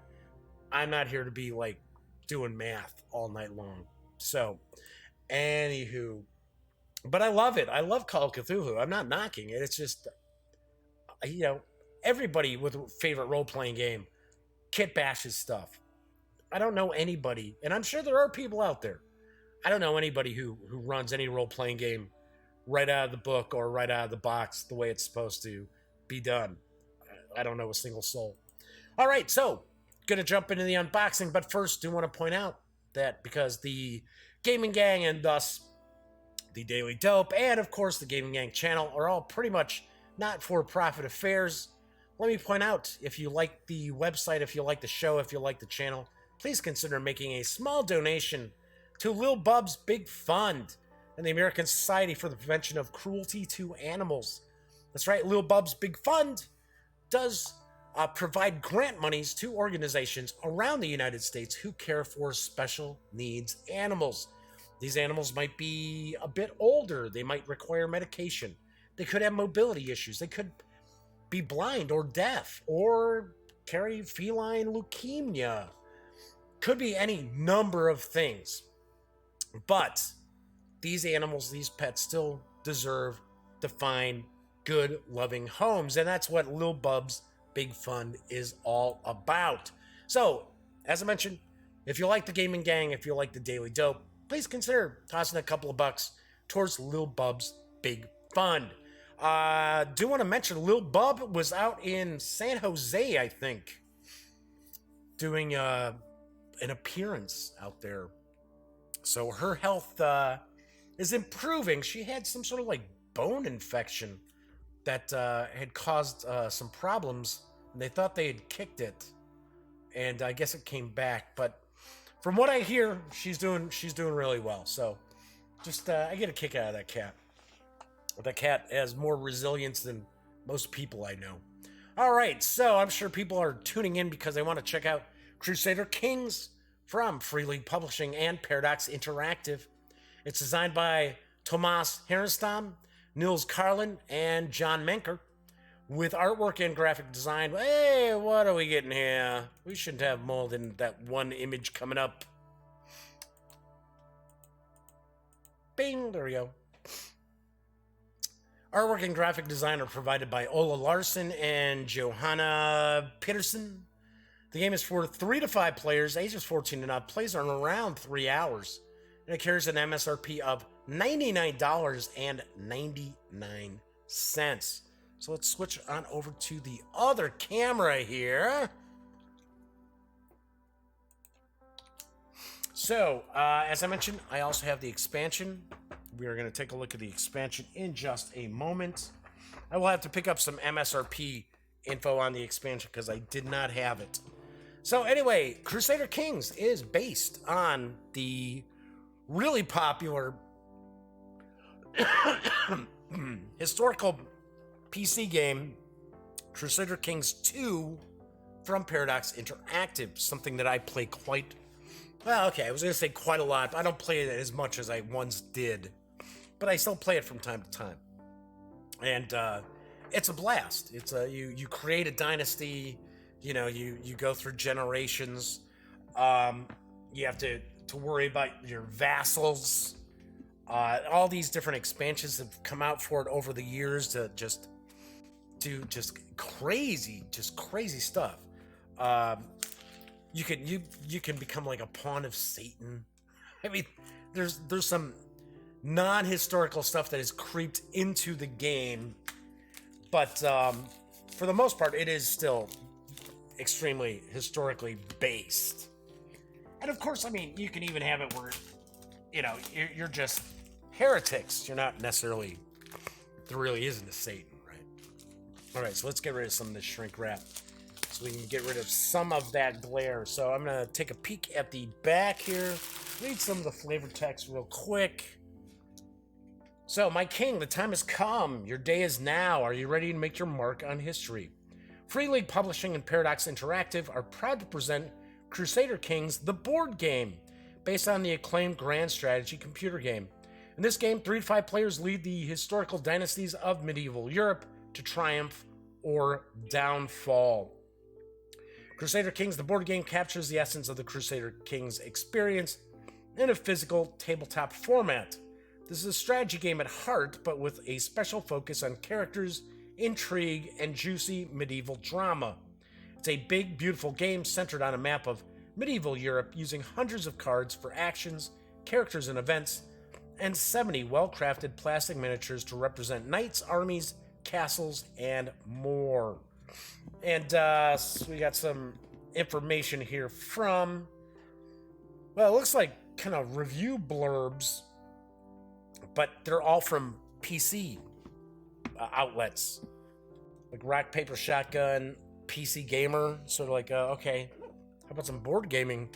I'm not here to be like doing math all night long. So, anywho, but I love it. I love Call of Cthulhu. I'm not knocking it. It's just, you know, everybody with a favorite role-playing game kit bashes stuff. I don't know anybody, and I'm sure there are people out there. I don't know anybody who runs any role-playing game right out of the book or right out of the box the way it's supposed to be done. I don't know a single soul. All right, so going to jump into the unboxing, but first do want to point out that because the Gaming Gang and thus the Daily Dope and of course the Gaming Gang channel are all pretty much not-for-profit affairs, let me point out, if you like the website, if you like the show, if you like the channel, please consider making a small donation to Lil Bub's Big Fund and the American Society for the Prevention of Cruelty to Animals. That's right, Lil Bub's Big Fund does provide grant monies to organizations around the United States who care for special needs animals. These animals might be a bit older. They might require medication. They could have mobility issues. They could be blind or deaf or carry feline leukemia. Could be any number of things. But these animals, these pets still deserve to find good, loving homes. And that's what Lil Bub's Big Fund is all about. So, as I mentioned, if you like the Gaming Gang, if you like the Daily Dope, please consider tossing a couple of bucks towards Lil Bub's Big Fund. Do want to mention Lil Bub was out in San Jose, I think, doing an appearance out there. So her health is improving. She had some sort of like bone infection that had caused some problems. And they thought they had kicked it, and I guess it came back. But from what I hear, she's doing really well. So, just I get a kick out of that cat. That cat has more resilience than most people I know. All right, so I'm sure people are tuning in because they want to check out Crusader Kings from Free League Publishing and Paradox Interactive. It's designed by Tomas Herenstam, Nils Carlin, and John Menker, with artwork and graphic design. Hey, what are we getting here? We shouldn't have more than that one image coming up. Bing, there we go. Artwork and graphic design are provided by Ola Larson and Johanna Peterson. The game is for 3 to 5 players, ages 14 and up. Plays are in around 3 hours. And it carries an MSRP of $99.99. So let's switch on over to the other camera here. So, as I mentioned, I also have the expansion. We are going to take a look at the expansion in just a moment. I will have to pick up some MSRP info on the expansion because I did not have it. So anyway, Crusader Kings is based on the really popular historical PC game Crusader Kings 2 from Paradox Interactive, something that I play quite, well, okay, I was going to say quite a lot, but I don't play it as much as I once did, but I still play it from time to time. And it's a blast. It's you create a dynasty, you go through generations. You have to worry about your vassals. All these different expansions have come out for it over the years to just do crazy stuff. You can become like a pawn of Satan. I mean, there's some non-historical stuff that has creeped into the game, but for the most part, it is still extremely historically based. And of course, I mean, you can even have it where, you're just heretics. You're not necessarily, there really isn't a Satan, right? All right, so let's get rid of some of this shrink wrap so we can get rid of some of that glare. So I'm going to take a peek at the back here, read some of the flavor text real quick. So, my king, the time has come. Your day is now. Are you ready to make your mark on history? Free League Publishing and Paradox Interactive are proud to present Crusader Kings, the board game, based on the acclaimed grand strategy computer game. In this game, 3 to 5 players lead the historical dynasties of medieval Europe to triumph or downfall. Crusader Kings, the board game, captures the essence of the Crusader Kings experience in a physical tabletop format. This is a strategy game at heart, but with a special focus on characters, intrigue, and juicy medieval drama. It's a big, beautiful game centered on a map of medieval Europe using hundreds of cards for actions, characters, and events, and 70 well-crafted plastic miniatures to represent knights, armies, castles, and more. And so we got some information here from, well, it looks like kind of review blurbs, but they're all from PC outlets, like Rock, Paper, Shotgun, PC Gamer, sort of like, okay, how about some board gaming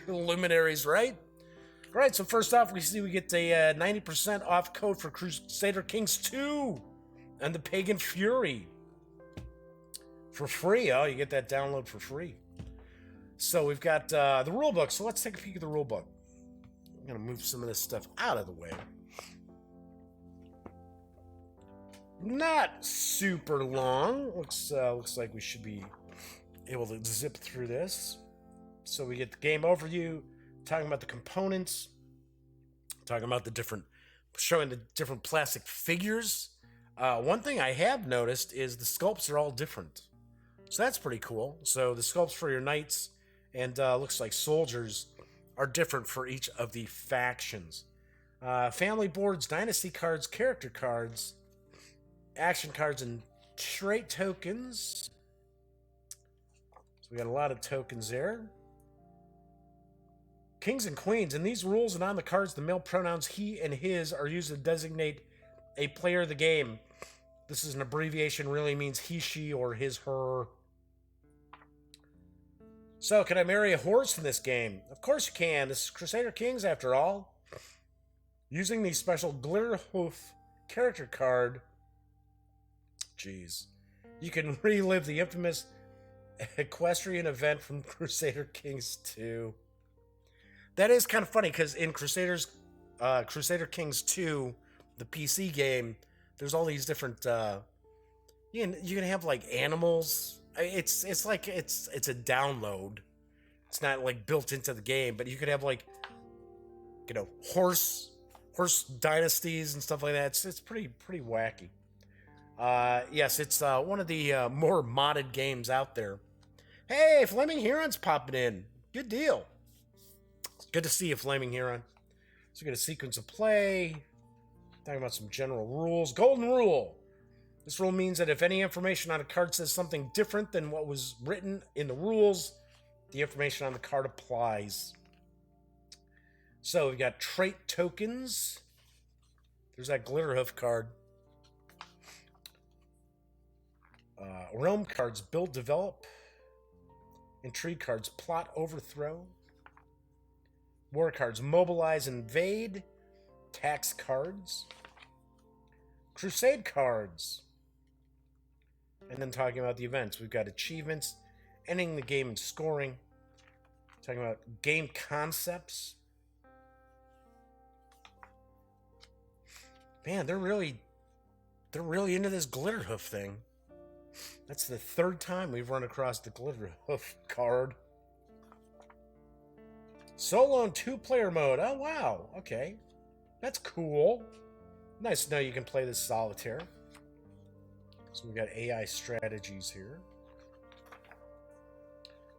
luminaries, right? All right, so first off, we get a 90% off code for Crusader Kings 2 and the Pagan Fury for free. Oh, you get that download for free. So we've got the rulebook. So let's take a peek at the rulebook. I'm going to move some of this stuff out of the way. Not super long. Looks like we should be able to zip through this. So we get the game overview, talking about the components, talking about showing the different plastic figures. One thing I have noticed is the sculpts are all different. So that's pretty cool. So the sculpts for your knights and looks like soldiers are different for each of the factions. Family boards, dynasty cards, character cards, action cards, and trait tokens. So we got a lot of tokens there. Kings and queens. In these rules and on the cards, the male pronouns he and his are used to designate a player of the game. This is an abbreviation, really means he, she, or his, her. So, can I marry a horse in this game? Of course you can. This is Crusader Kings, after all. Using the special Glitter Hoof character card, jeez, you can relive the infamous equestrian event from Crusader Kings 2. That is kind of funny, because in Crusader Kings 2, the PC game, there's all these different, you can have, like, animals. It's like, it's a download. It's not, like, built into the game, but you could have, like, you know, horse dynasties and stuff like that. It's pretty wacky. Yes, it's one of the more modded games out there. Hey, Flaming Heron's popping in. Good deal. Good to see you, Flaming Heron. So we got a sequence of play. Talking about some general rules. Golden rule. This rule means that if any information on a card says something different than what was written in the rules, the information on the card applies. So we've got trait tokens. There's that Glitterhoof card. Realm cards, build, develop. Intrigue cards, plot, overthrow. War cards, mobilize, invade. Tax cards. Crusade cards. And then talking about the events, we've got achievements, ending the game and scoring. Talking about game concepts. Man, they're really into this Glitterhoof thing. That's the third time we've run across the Glitterhoof card. Solo and 2-player mode. Oh, wow. Okay. That's cool. Nice to know you can play this solitaire. So we got AI strategies here.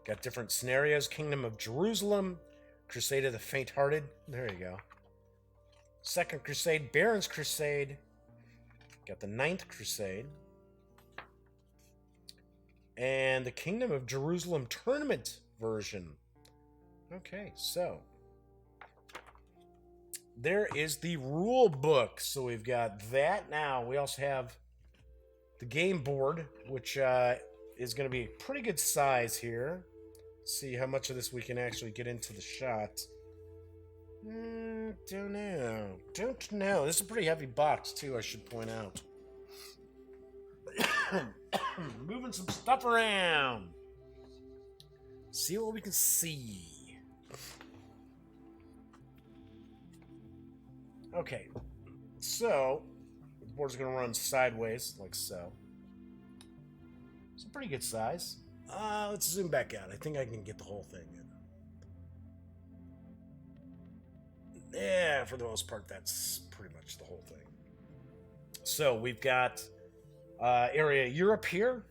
Got different scenarios. Kingdom of Jerusalem. Crusade of the Faint-Hearted. There you go. Second Crusade. Baron's Crusade. Got the Ninth Crusade. And the Kingdom of Jerusalem Tournament version. Okay, so there is the rule book. So we've got that now. We also have the game board, which is going to be a pretty good size here. Let's see how much of this we can actually get into the shot. Don't know. This is a pretty heavy box, too, I should point out. Moving some stuff around. See what we can see. Okay, so the board's going to run sideways, like so. It's a pretty good size. Let's zoom back out. I think I can get the whole thing in. Yeah, for the most part, that's pretty much the whole thing. So we've got area Europe here.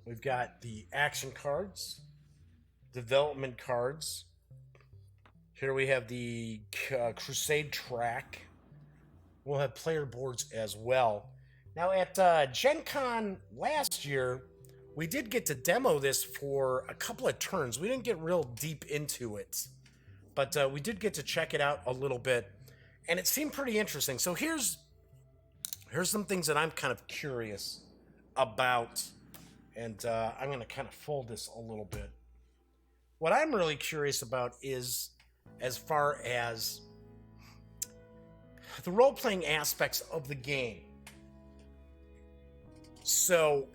We've got the action cards, development cards. Here we have the Crusade track. We'll have player boards as well. Now at Gen Con last year, we did get to demo this for a couple of turns. We didn't get real deep into it, but we did get to check it out a little bit, and it seemed pretty interesting. So here's some things that I'm kind of curious about, and I'm going to kind of fold this a little bit. What I'm really curious about is as far as the role-playing aspects of the game. So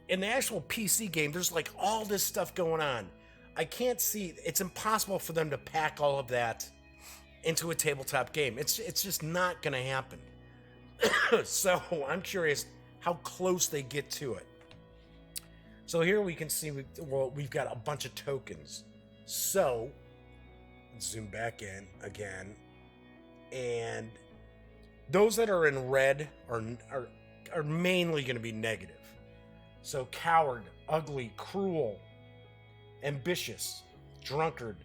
in the actual PC game, there's like all this stuff going on. I can't see, it's impossible for them to pack all of that into a tabletop game. It's just not going to happen. So I'm curious how close they get to it. So here we can see, we've got a bunch of tokens. So let's zoom back in again. And those that are in red are mainly going to be negative. So coward, ugly, cruel, ambitious, drunkard,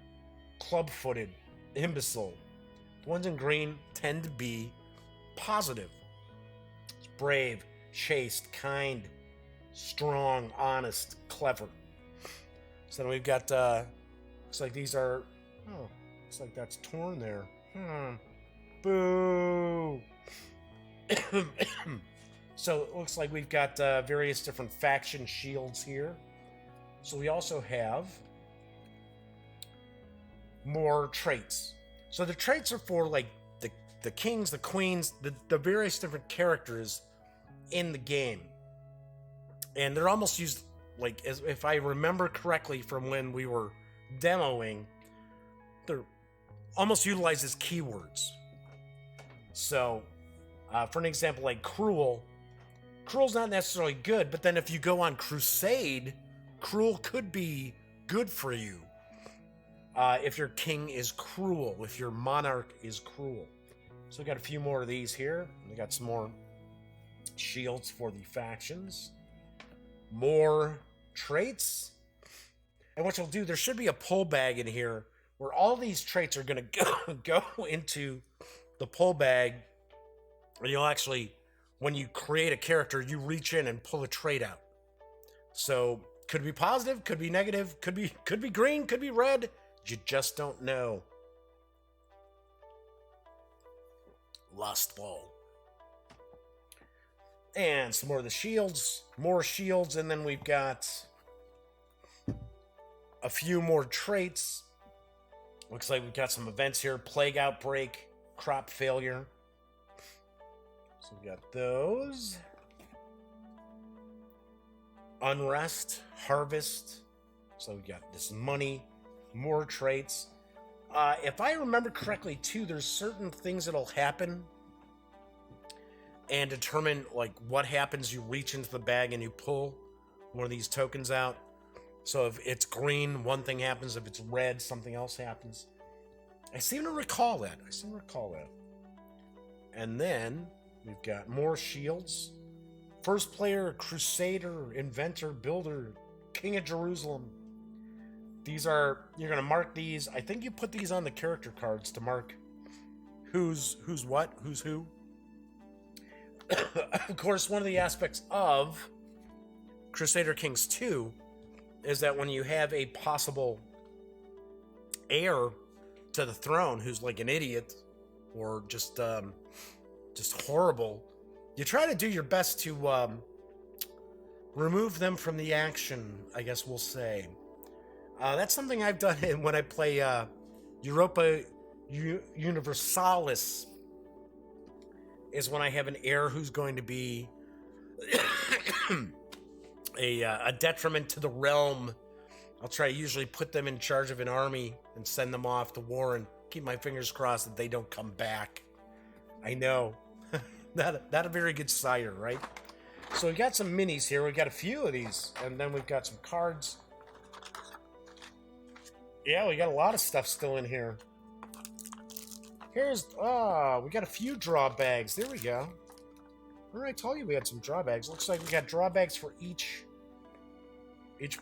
club-footed, imbecile. The ones in green tend to be positive. It's brave, chaste, kind, strong, honest, clever. So then we've got, looks like these are, looks like that's torn there. Boo! So it looks like we've got various different faction shields here. So we also have more traits. So the traits are for like the kings, the queens, the various different characters in the game. And they're almost used, like, as if I remember correctly from when we were demoing, they're almost utilized as keywords. So, for an example, like Cruel's not necessarily good, but then if you go on Crusade, Cruel could be good for you. If your king is cruel, if your monarch is cruel. So we got a few more of these here. We got some more shields for the factions. More traits. And what you'll do, there should be a pull bag in here where all these traits are going to go into the pull bag. And you'll actually, when you create a character, you reach in and pull a trait out. So could be positive, could be negative, could be green, could be red. You just don't know. Lustful. And some more of the shields, and then we've got a few more traits. Looks like we've got some events here: plague outbreak, crop failure. So we got those. Unrest, harvest. So we got this money, more traits. If I remember correctly, too, there's certain things that'll happen and determine, like, what happens. You reach into the bag and you pull one of these tokens out. So if it's green, one thing happens. If it's red, something else happens. I seem to recall that. And then we've got more shields. First player, Crusader, Inventor, Builder, King of Jerusalem. These are, you're going to mark these. I think you put these on the character cards to mark who's what, who's who. Of course, one of the aspects of Crusader Kings 2 is that when you have a possible heir to the throne who's like an idiot or just horrible, you try to do your best to remove them from the action, I guess we'll say. That's something I've done when I play Europa Universalis, is when I have an heir who's going to be a detriment to the realm. I'll try to usually put them in charge of an army and send them off to war and keep my fingers crossed that they don't come back. I know. Not a very good sire, right? So we got some minis here. We got a few of these, and then we've got some cards. Yeah, we got a lot of stuff still in here. Here's, we got a few draw bags. There we go. Remember I told you we had some draw bags. Looks like we got draw bags for each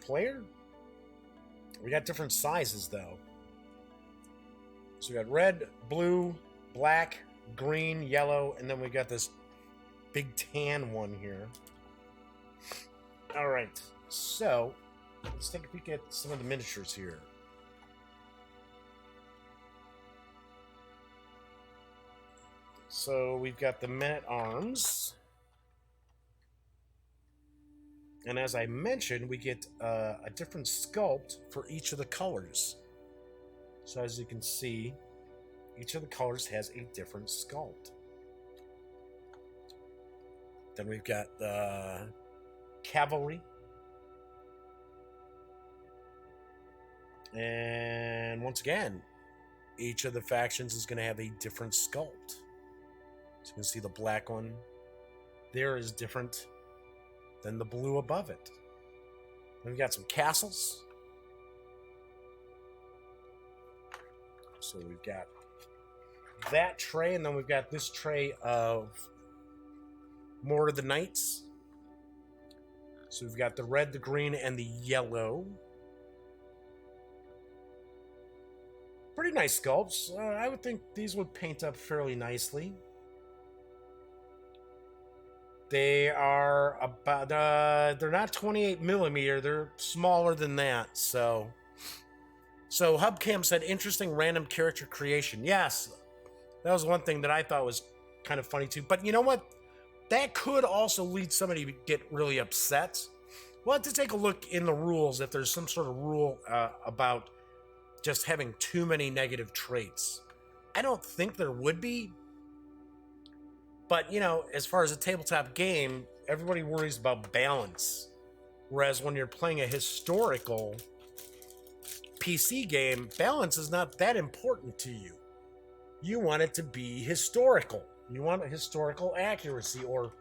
player. We got different sizes, though. So we got red, blue, black, green, yellow, and then we got this big tan one here. All right, so let's take a peek at some of the miniatures here. So we've got the men-at-arms. And as I mentioned, we get a different sculpt for each of the colors. So as you can see, each of the colors has a different sculpt. Then we've got the cavalry. And once again, each of the factions is going to have a different sculpt. So you can see the black one there is different than the blue above it. Then we've got some castles. So we've got that tray, and then we've got this tray of more of the knights. So we've got the red, the green, and the yellow. Pretty nice sculpts. I would think these would paint up fairly nicely. They are about, they're not 28 millimeter, they're smaller than that, so Hubcam said, interesting random character creation. Yes, that was one thing that I thought was kind of funny too, but you know what? That could also lead somebody to get really upset, we'll have to take a look in the rules if there's some sort of rule about just having too many negative traits. I don't think there would be. But, you know, as far as a tabletop game, everybody worries about balance. Whereas when you're playing a historical PC game, balance is not that important to you. You want it to be historical. You want a historical accuracy or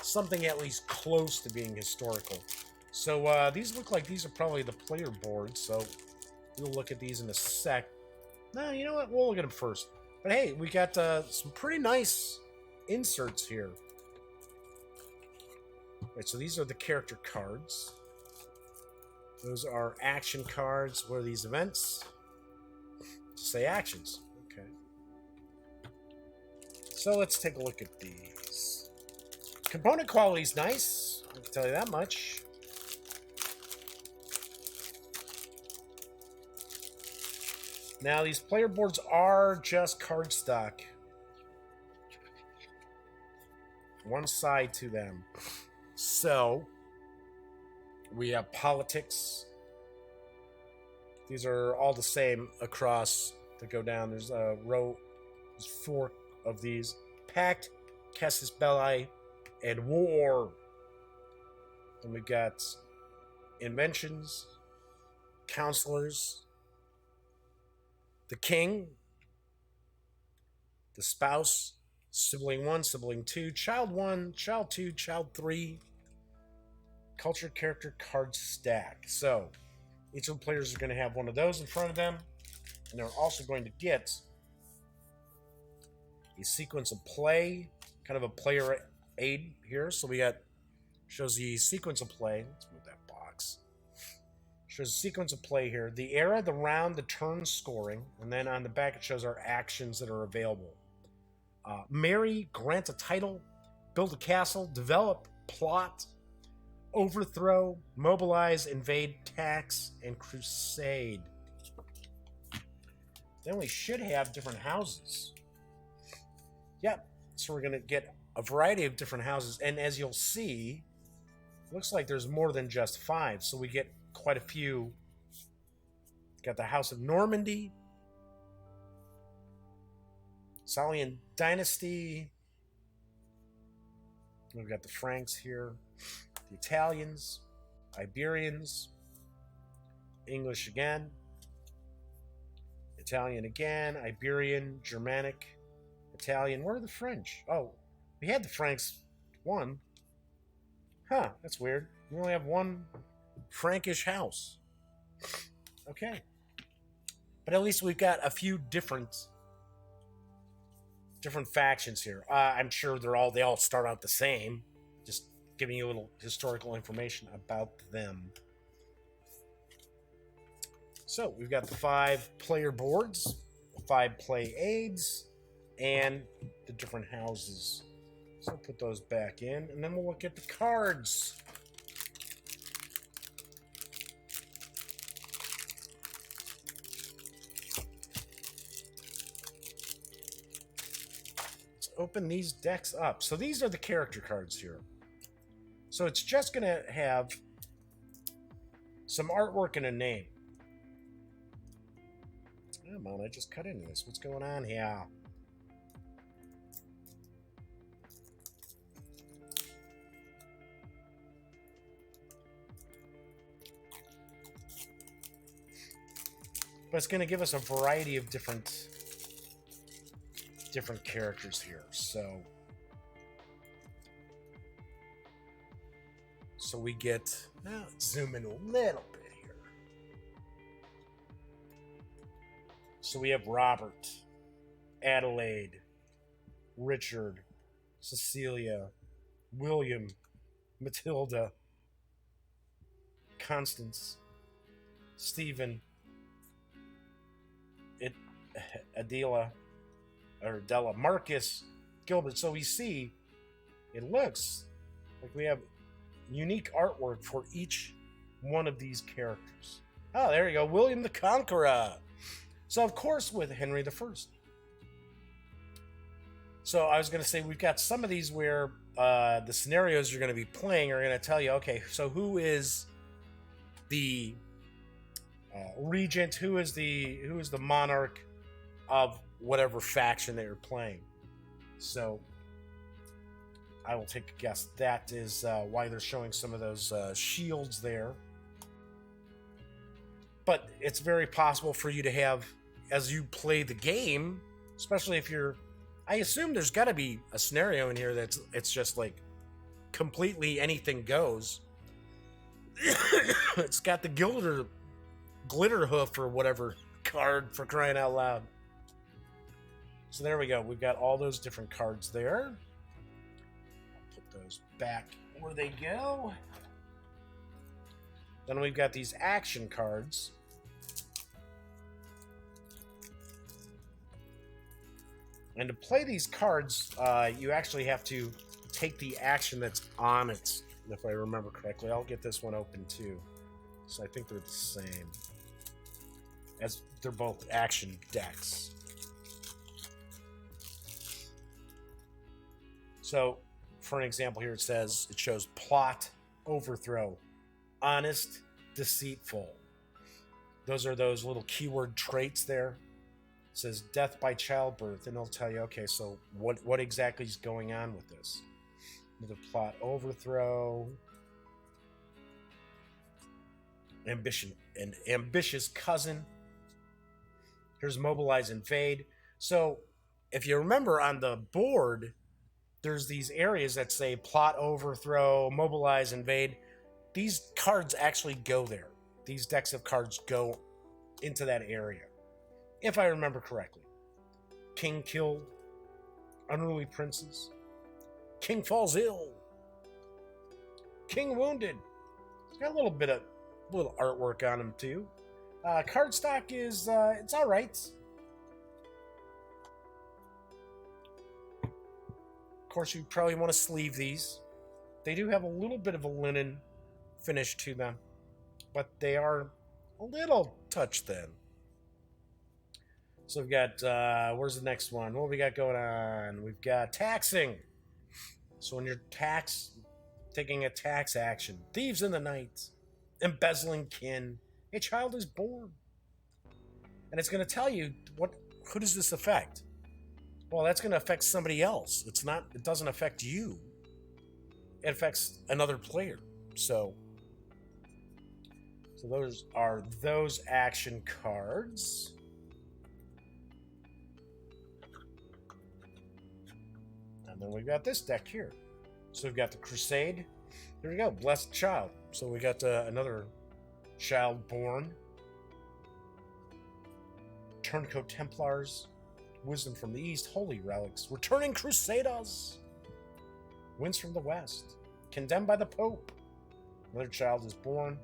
something at least close to being historical. So these look like these are probably the player boards, so we'll look at these in a sec. No, you know what? We'll look at them first. But hey, we got some pretty nice inserts here. Right, so these are the character cards. Those are action cards. What are these events? Just say actions. Okay. So let's take a look at these. Component quality is nice. I can tell you that much. Now these player boards are just cardstock. One side to them. So we have politics. These are all the same across that go down. There's a row, there's 4 of these. Pact, Casus Belli, and War. And we've got Inventions, Councilors, the King, the Spouse, Sibling 1, Sibling 2, Child 1, Child 2, Child 3, Culture Character Card Stack. So, each of the players are going to have one of those in front of them, and they're also going to get a sequence of play, kind of a player aid here. So we got, shows the sequence of play. Let's move that box. Shows the sequence of play here. The era, the round, the turn scoring, and then on the back it shows our actions that are available. Marry, grant a title, build a castle, develop, plot, overthrow, mobilize, invade, tax, and crusade. Then we should have different houses. Yep, so we're going to get a variety of different houses, and as you'll see, looks like there's more than just 5, so we get quite a few. Got the House of Normandy, Salian Dynasty. We've got the Franks here, the Italians, Iberians, English again, Italian again, Iberian, Germanic, Italian. Where are the French? Oh, we had the Franks 1. Huh, that's weird. We only have one Frankish house. Okay. But at least we've got a few different factions here. I'm sure they all start out the same. Just giving you a little historical information about them. So we've got the 5 player boards, 5 play aids, and the different houses. So I'll put those back in, and then we'll look at the cards. Open these decks up. So these are the character cards here. So it's just going to have some artwork and a name. Come on, I just cut into this. What's going on here? But it's going to give us a variety of different characters here. So we get, now let's zoom in a little bit here. So we have Robert, Adelaide, Richard, Cecilia, William, Matilda, Constance, Stephen, Adela, Marcus, Gilbert. So we see, it looks like we have unique artwork for each one of these characters. Oh, there you go, William the Conqueror. So of course with Henry the First. So I was going to say we've got some of these where the scenarios you're going to be playing are going to tell you, okay, so who is the regent? Who is the monarch of whatever faction that you're playing? So I will take a guess that is why they're showing some of those shields there. But it's very possible for you to have, as you play the game, especially if you're, I assume there's got to be a scenario in here that's it's just like completely anything goes. It's got the glitter hoof or whatever card, for crying out loud. So there we go. We've got all those different cards there. Put those back where they go. Then we've got these action cards. And to play these cards, you actually have to take the action that's on it, if I remember correctly. I'll get this one open too. So I think they're the same, as they're both action decks. So, for an example here, it shows plot, overthrow, honest, deceitful. Those are those little keyword traits there. It says death by childbirth, and it'll tell you, okay, so what exactly is going on with this? Another plot, overthrow, ambition, an ambitious cousin. Here's mobilize, invade. So if you remember on the board, there's these areas that say plot, overthrow, mobilize, invade. These cards actually go there. These decks of cards go into that area, if I remember correctly. King killed, unruly princes, king falls ill, king wounded. It's got a little bit of artwork on him too. Card stock is it's all right. Of course, you probably want to sleeve these. They do have a little bit of a linen finish to them, but they are a little touch thin. So we've got, where's the next one? What we got going on? We've got taxing. So when you're taking a tax action, thieves in the night, embezzling kin, a child is born. And it's going to tell you, who does this affect? Well, that's going to affect somebody else. It doesn't affect you. It affects another player. So those are those action cards. And then we've got this deck here. So we've got the Crusade. Here we go, Blessed Child. So we got another child born. Turncoat Templars. Wisdom from the East. Holy Relics. Returning Crusaders. Winds from the West. Condemned by the Pope. Another child is born.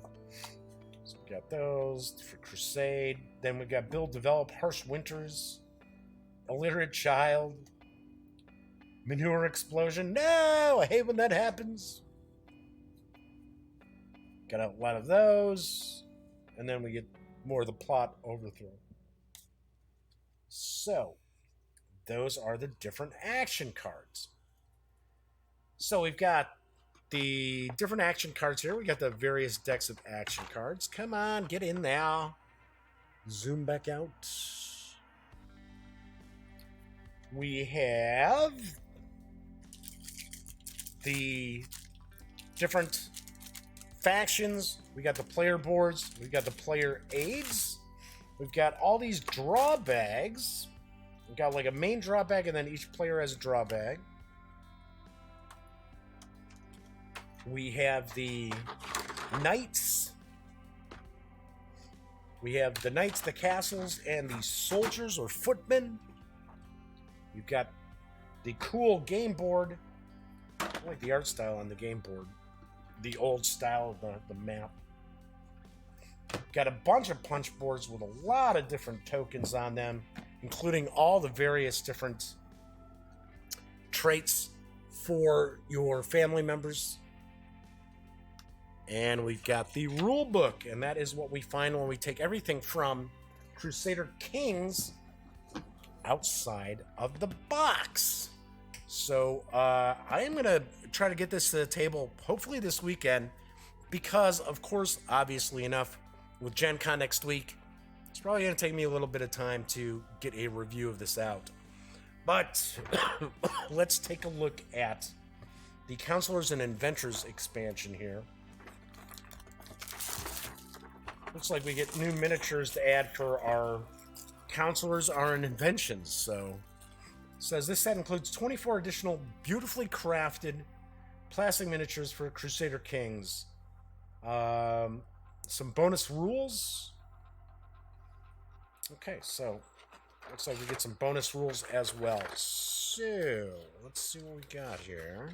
So we got those for Crusade. Then we got Build, Develop, Harsh Winters. Illiterate Child. Manure Explosion. No! I hate when that happens. Got a lot of those. And then we get more of the plot overthrow. So, those are the different action cards. So we've got the different action cards here. We got the various decks of action cards. Come on, get in now. Zoom back out. We have the different factions. We got the player boards. We've got the player aids. We've got all these draw bags. We've got like a main draw bag, and then each player has a draw bag. We have the knights. We have the knights, the castles, and the soldiers or footmen. You've got the cool game board. I like the art style on the game board. The old style of the map. Got a bunch of punch boards with a lot of different tokens on them, including all the various different traits for your family members. And we've got the rule book, and that is what we find when we take everything from Crusader Kings outside of the box. So I am going to try to get this to the table hopefully this weekend because, of course, obviously enough, with Gen Con next week, it's probably going to take me a little bit of time to get a review of this out. But let's take a look at the Councilors and Inventors expansion here. Looks like we get new miniatures to add for our Councilors and Inventions. So it says this set includes 24 additional beautifully crafted plastic miniatures for Crusader Kings. Some bonus rules. Okay, so looks like we get some bonus rules as well. So let's see what we got here.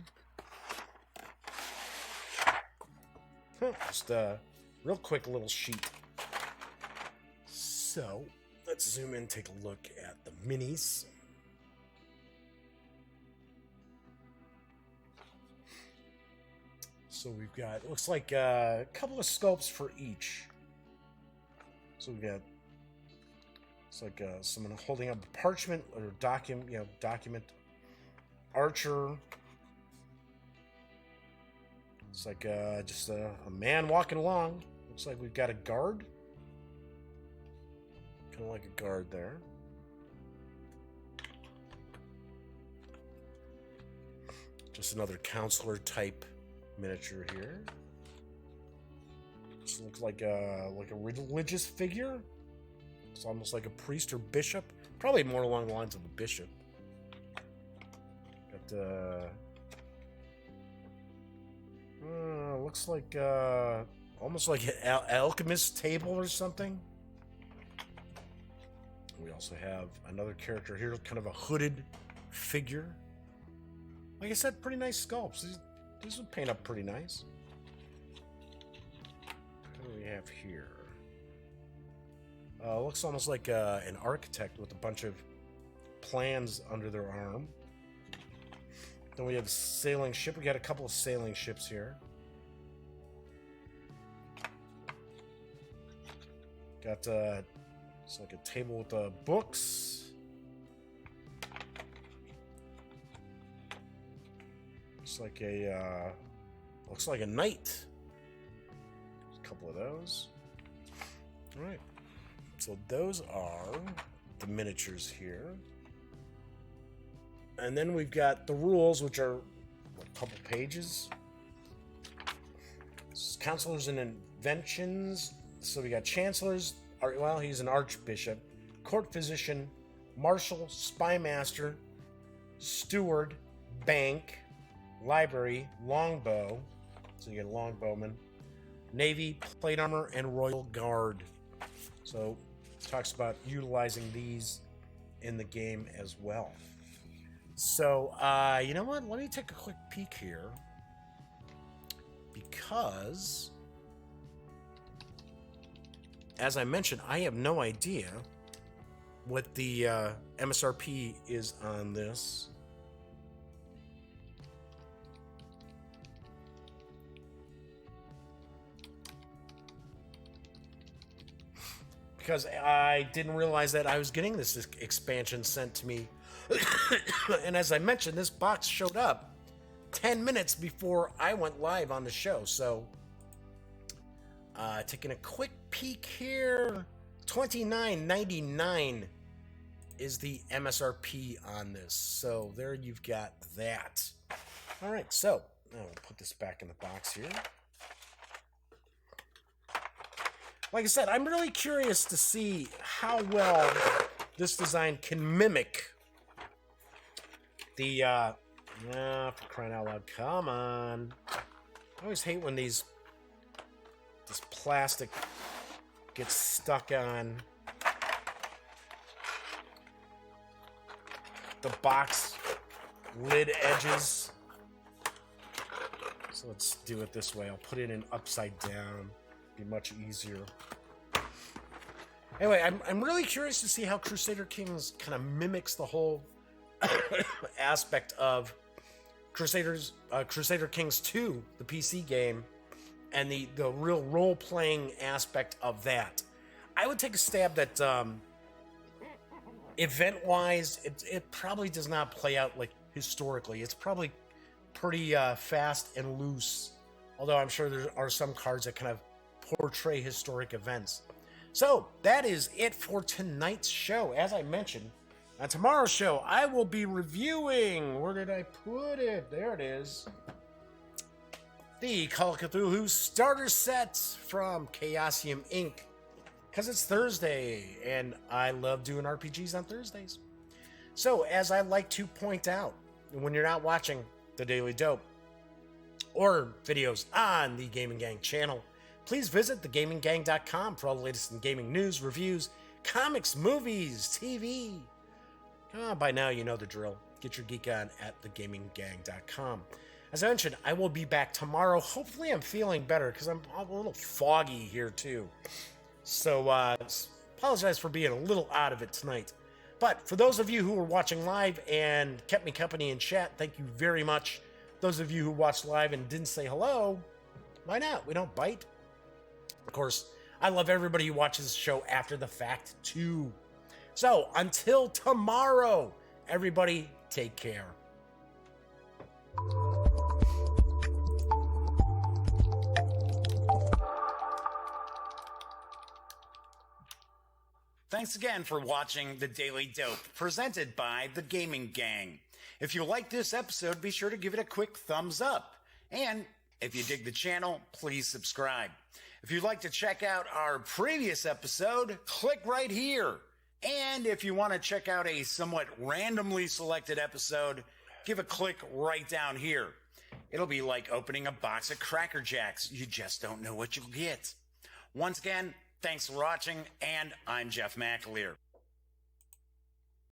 Just a real quick little sheet. So let's zoom in, take a look at the minis. So we've got, looks like a couple of sculpts for each. So we've got, it's like someone holding up a parchment or document. Archer. It's like just a man walking along. Looks like we've got a guard. Kind of like a guard there. Just another counselor type miniature here. This looks like a religious figure. It's almost like a priest or bishop. Probably more along the lines of a bishop. Got looks like almost like an alchemist table or something. We also have another character here, kind of a hooded figure. Like I said, pretty nice sculpts. These would paint up pretty nice. What do we have here? Looks almost like an architect with a bunch of plans under their arm. Then we have a sailing ship. We got a couple of sailing ships here. Got it's like a table with books. Looks like a knight. There's a couple of those. All right. So those are the miniatures here. And then we've got the rules, which are a couple pages. Councilors and Inventions. So we got Chancellors. Well, he's an Archbishop. Court Physician. Marshal. Spymaster. Steward. Bank. Library. Longbow. So you get a longbowman. Navy. Plate Armor. And Royal Guard. So talks about utilizing these in the game as well. So, you know what? Let me take a quick peek here. Because, as I mentioned, I have no idea what the MSRP is on this. Because I didn't realize that I was getting this expansion sent to me. And as I mentioned, this box showed up 10 minutes before I went live on the show. So, taking a quick peek here, $29.99 is the MSRP on this. So there you've got that. All right, so I'll put this back in the box here. Like I said, I'm really curious to see how well this design can mimic the, for crying out loud, come on. I always hate when this plastic gets stuck on the box lid edges. So let's do it this way. I'll put it in upside down. Be much easier. Anyway, I'm really curious to see how Crusader Kings kind of mimics the whole aspect of Crusader Kings 2, the PC game, and the real role-playing aspect of that. I would take a stab that event-wise, it probably does not play out like historically. It's probably pretty fast and loose, although I'm sure there are some cards that kind of portray historic events. So that is it for tonight's show. As I mentioned, on tomorrow's show, I will be reviewing, where did I put it? There it is. The Call of Cthulhu starter set from Chaosium Inc. Because it's Thursday, and I love doing RPGs on Thursdays. So, as I like to point out, when you're not watching The Daily Dope or videos on the Gaming Gang channel, please visit thegaminggang.com for all the latest in gaming news, reviews, comics, movies, TV. By now, you know the drill. Get your geek on at thegaminggang.com. As I mentioned, I will be back tomorrow. Hopefully, I'm feeling better because I'm a little foggy here, too. So, apologize for being a little out of it tonight. But for those of you who were watching live and kept me company in chat, thank you very much. Those of you who watched live and didn't say hello, why not? We don't bite. Of course, I love everybody who watches the show after the fact, too. So, until tomorrow, everybody take care. Thanks again for watching The Daily Dope, presented by The Gaming Gang. If you like this episode, be sure to give it a quick thumbs up. And if you dig the channel, please subscribe. If you'd like to check out our previous episode, click right here. And if you want to check out a somewhat randomly selected episode, give a click right down here. It'll be like opening a box of Cracker Jacks. You just don't know what you'll get. Once again, thanks for watching, and I'm Jeff McAleer.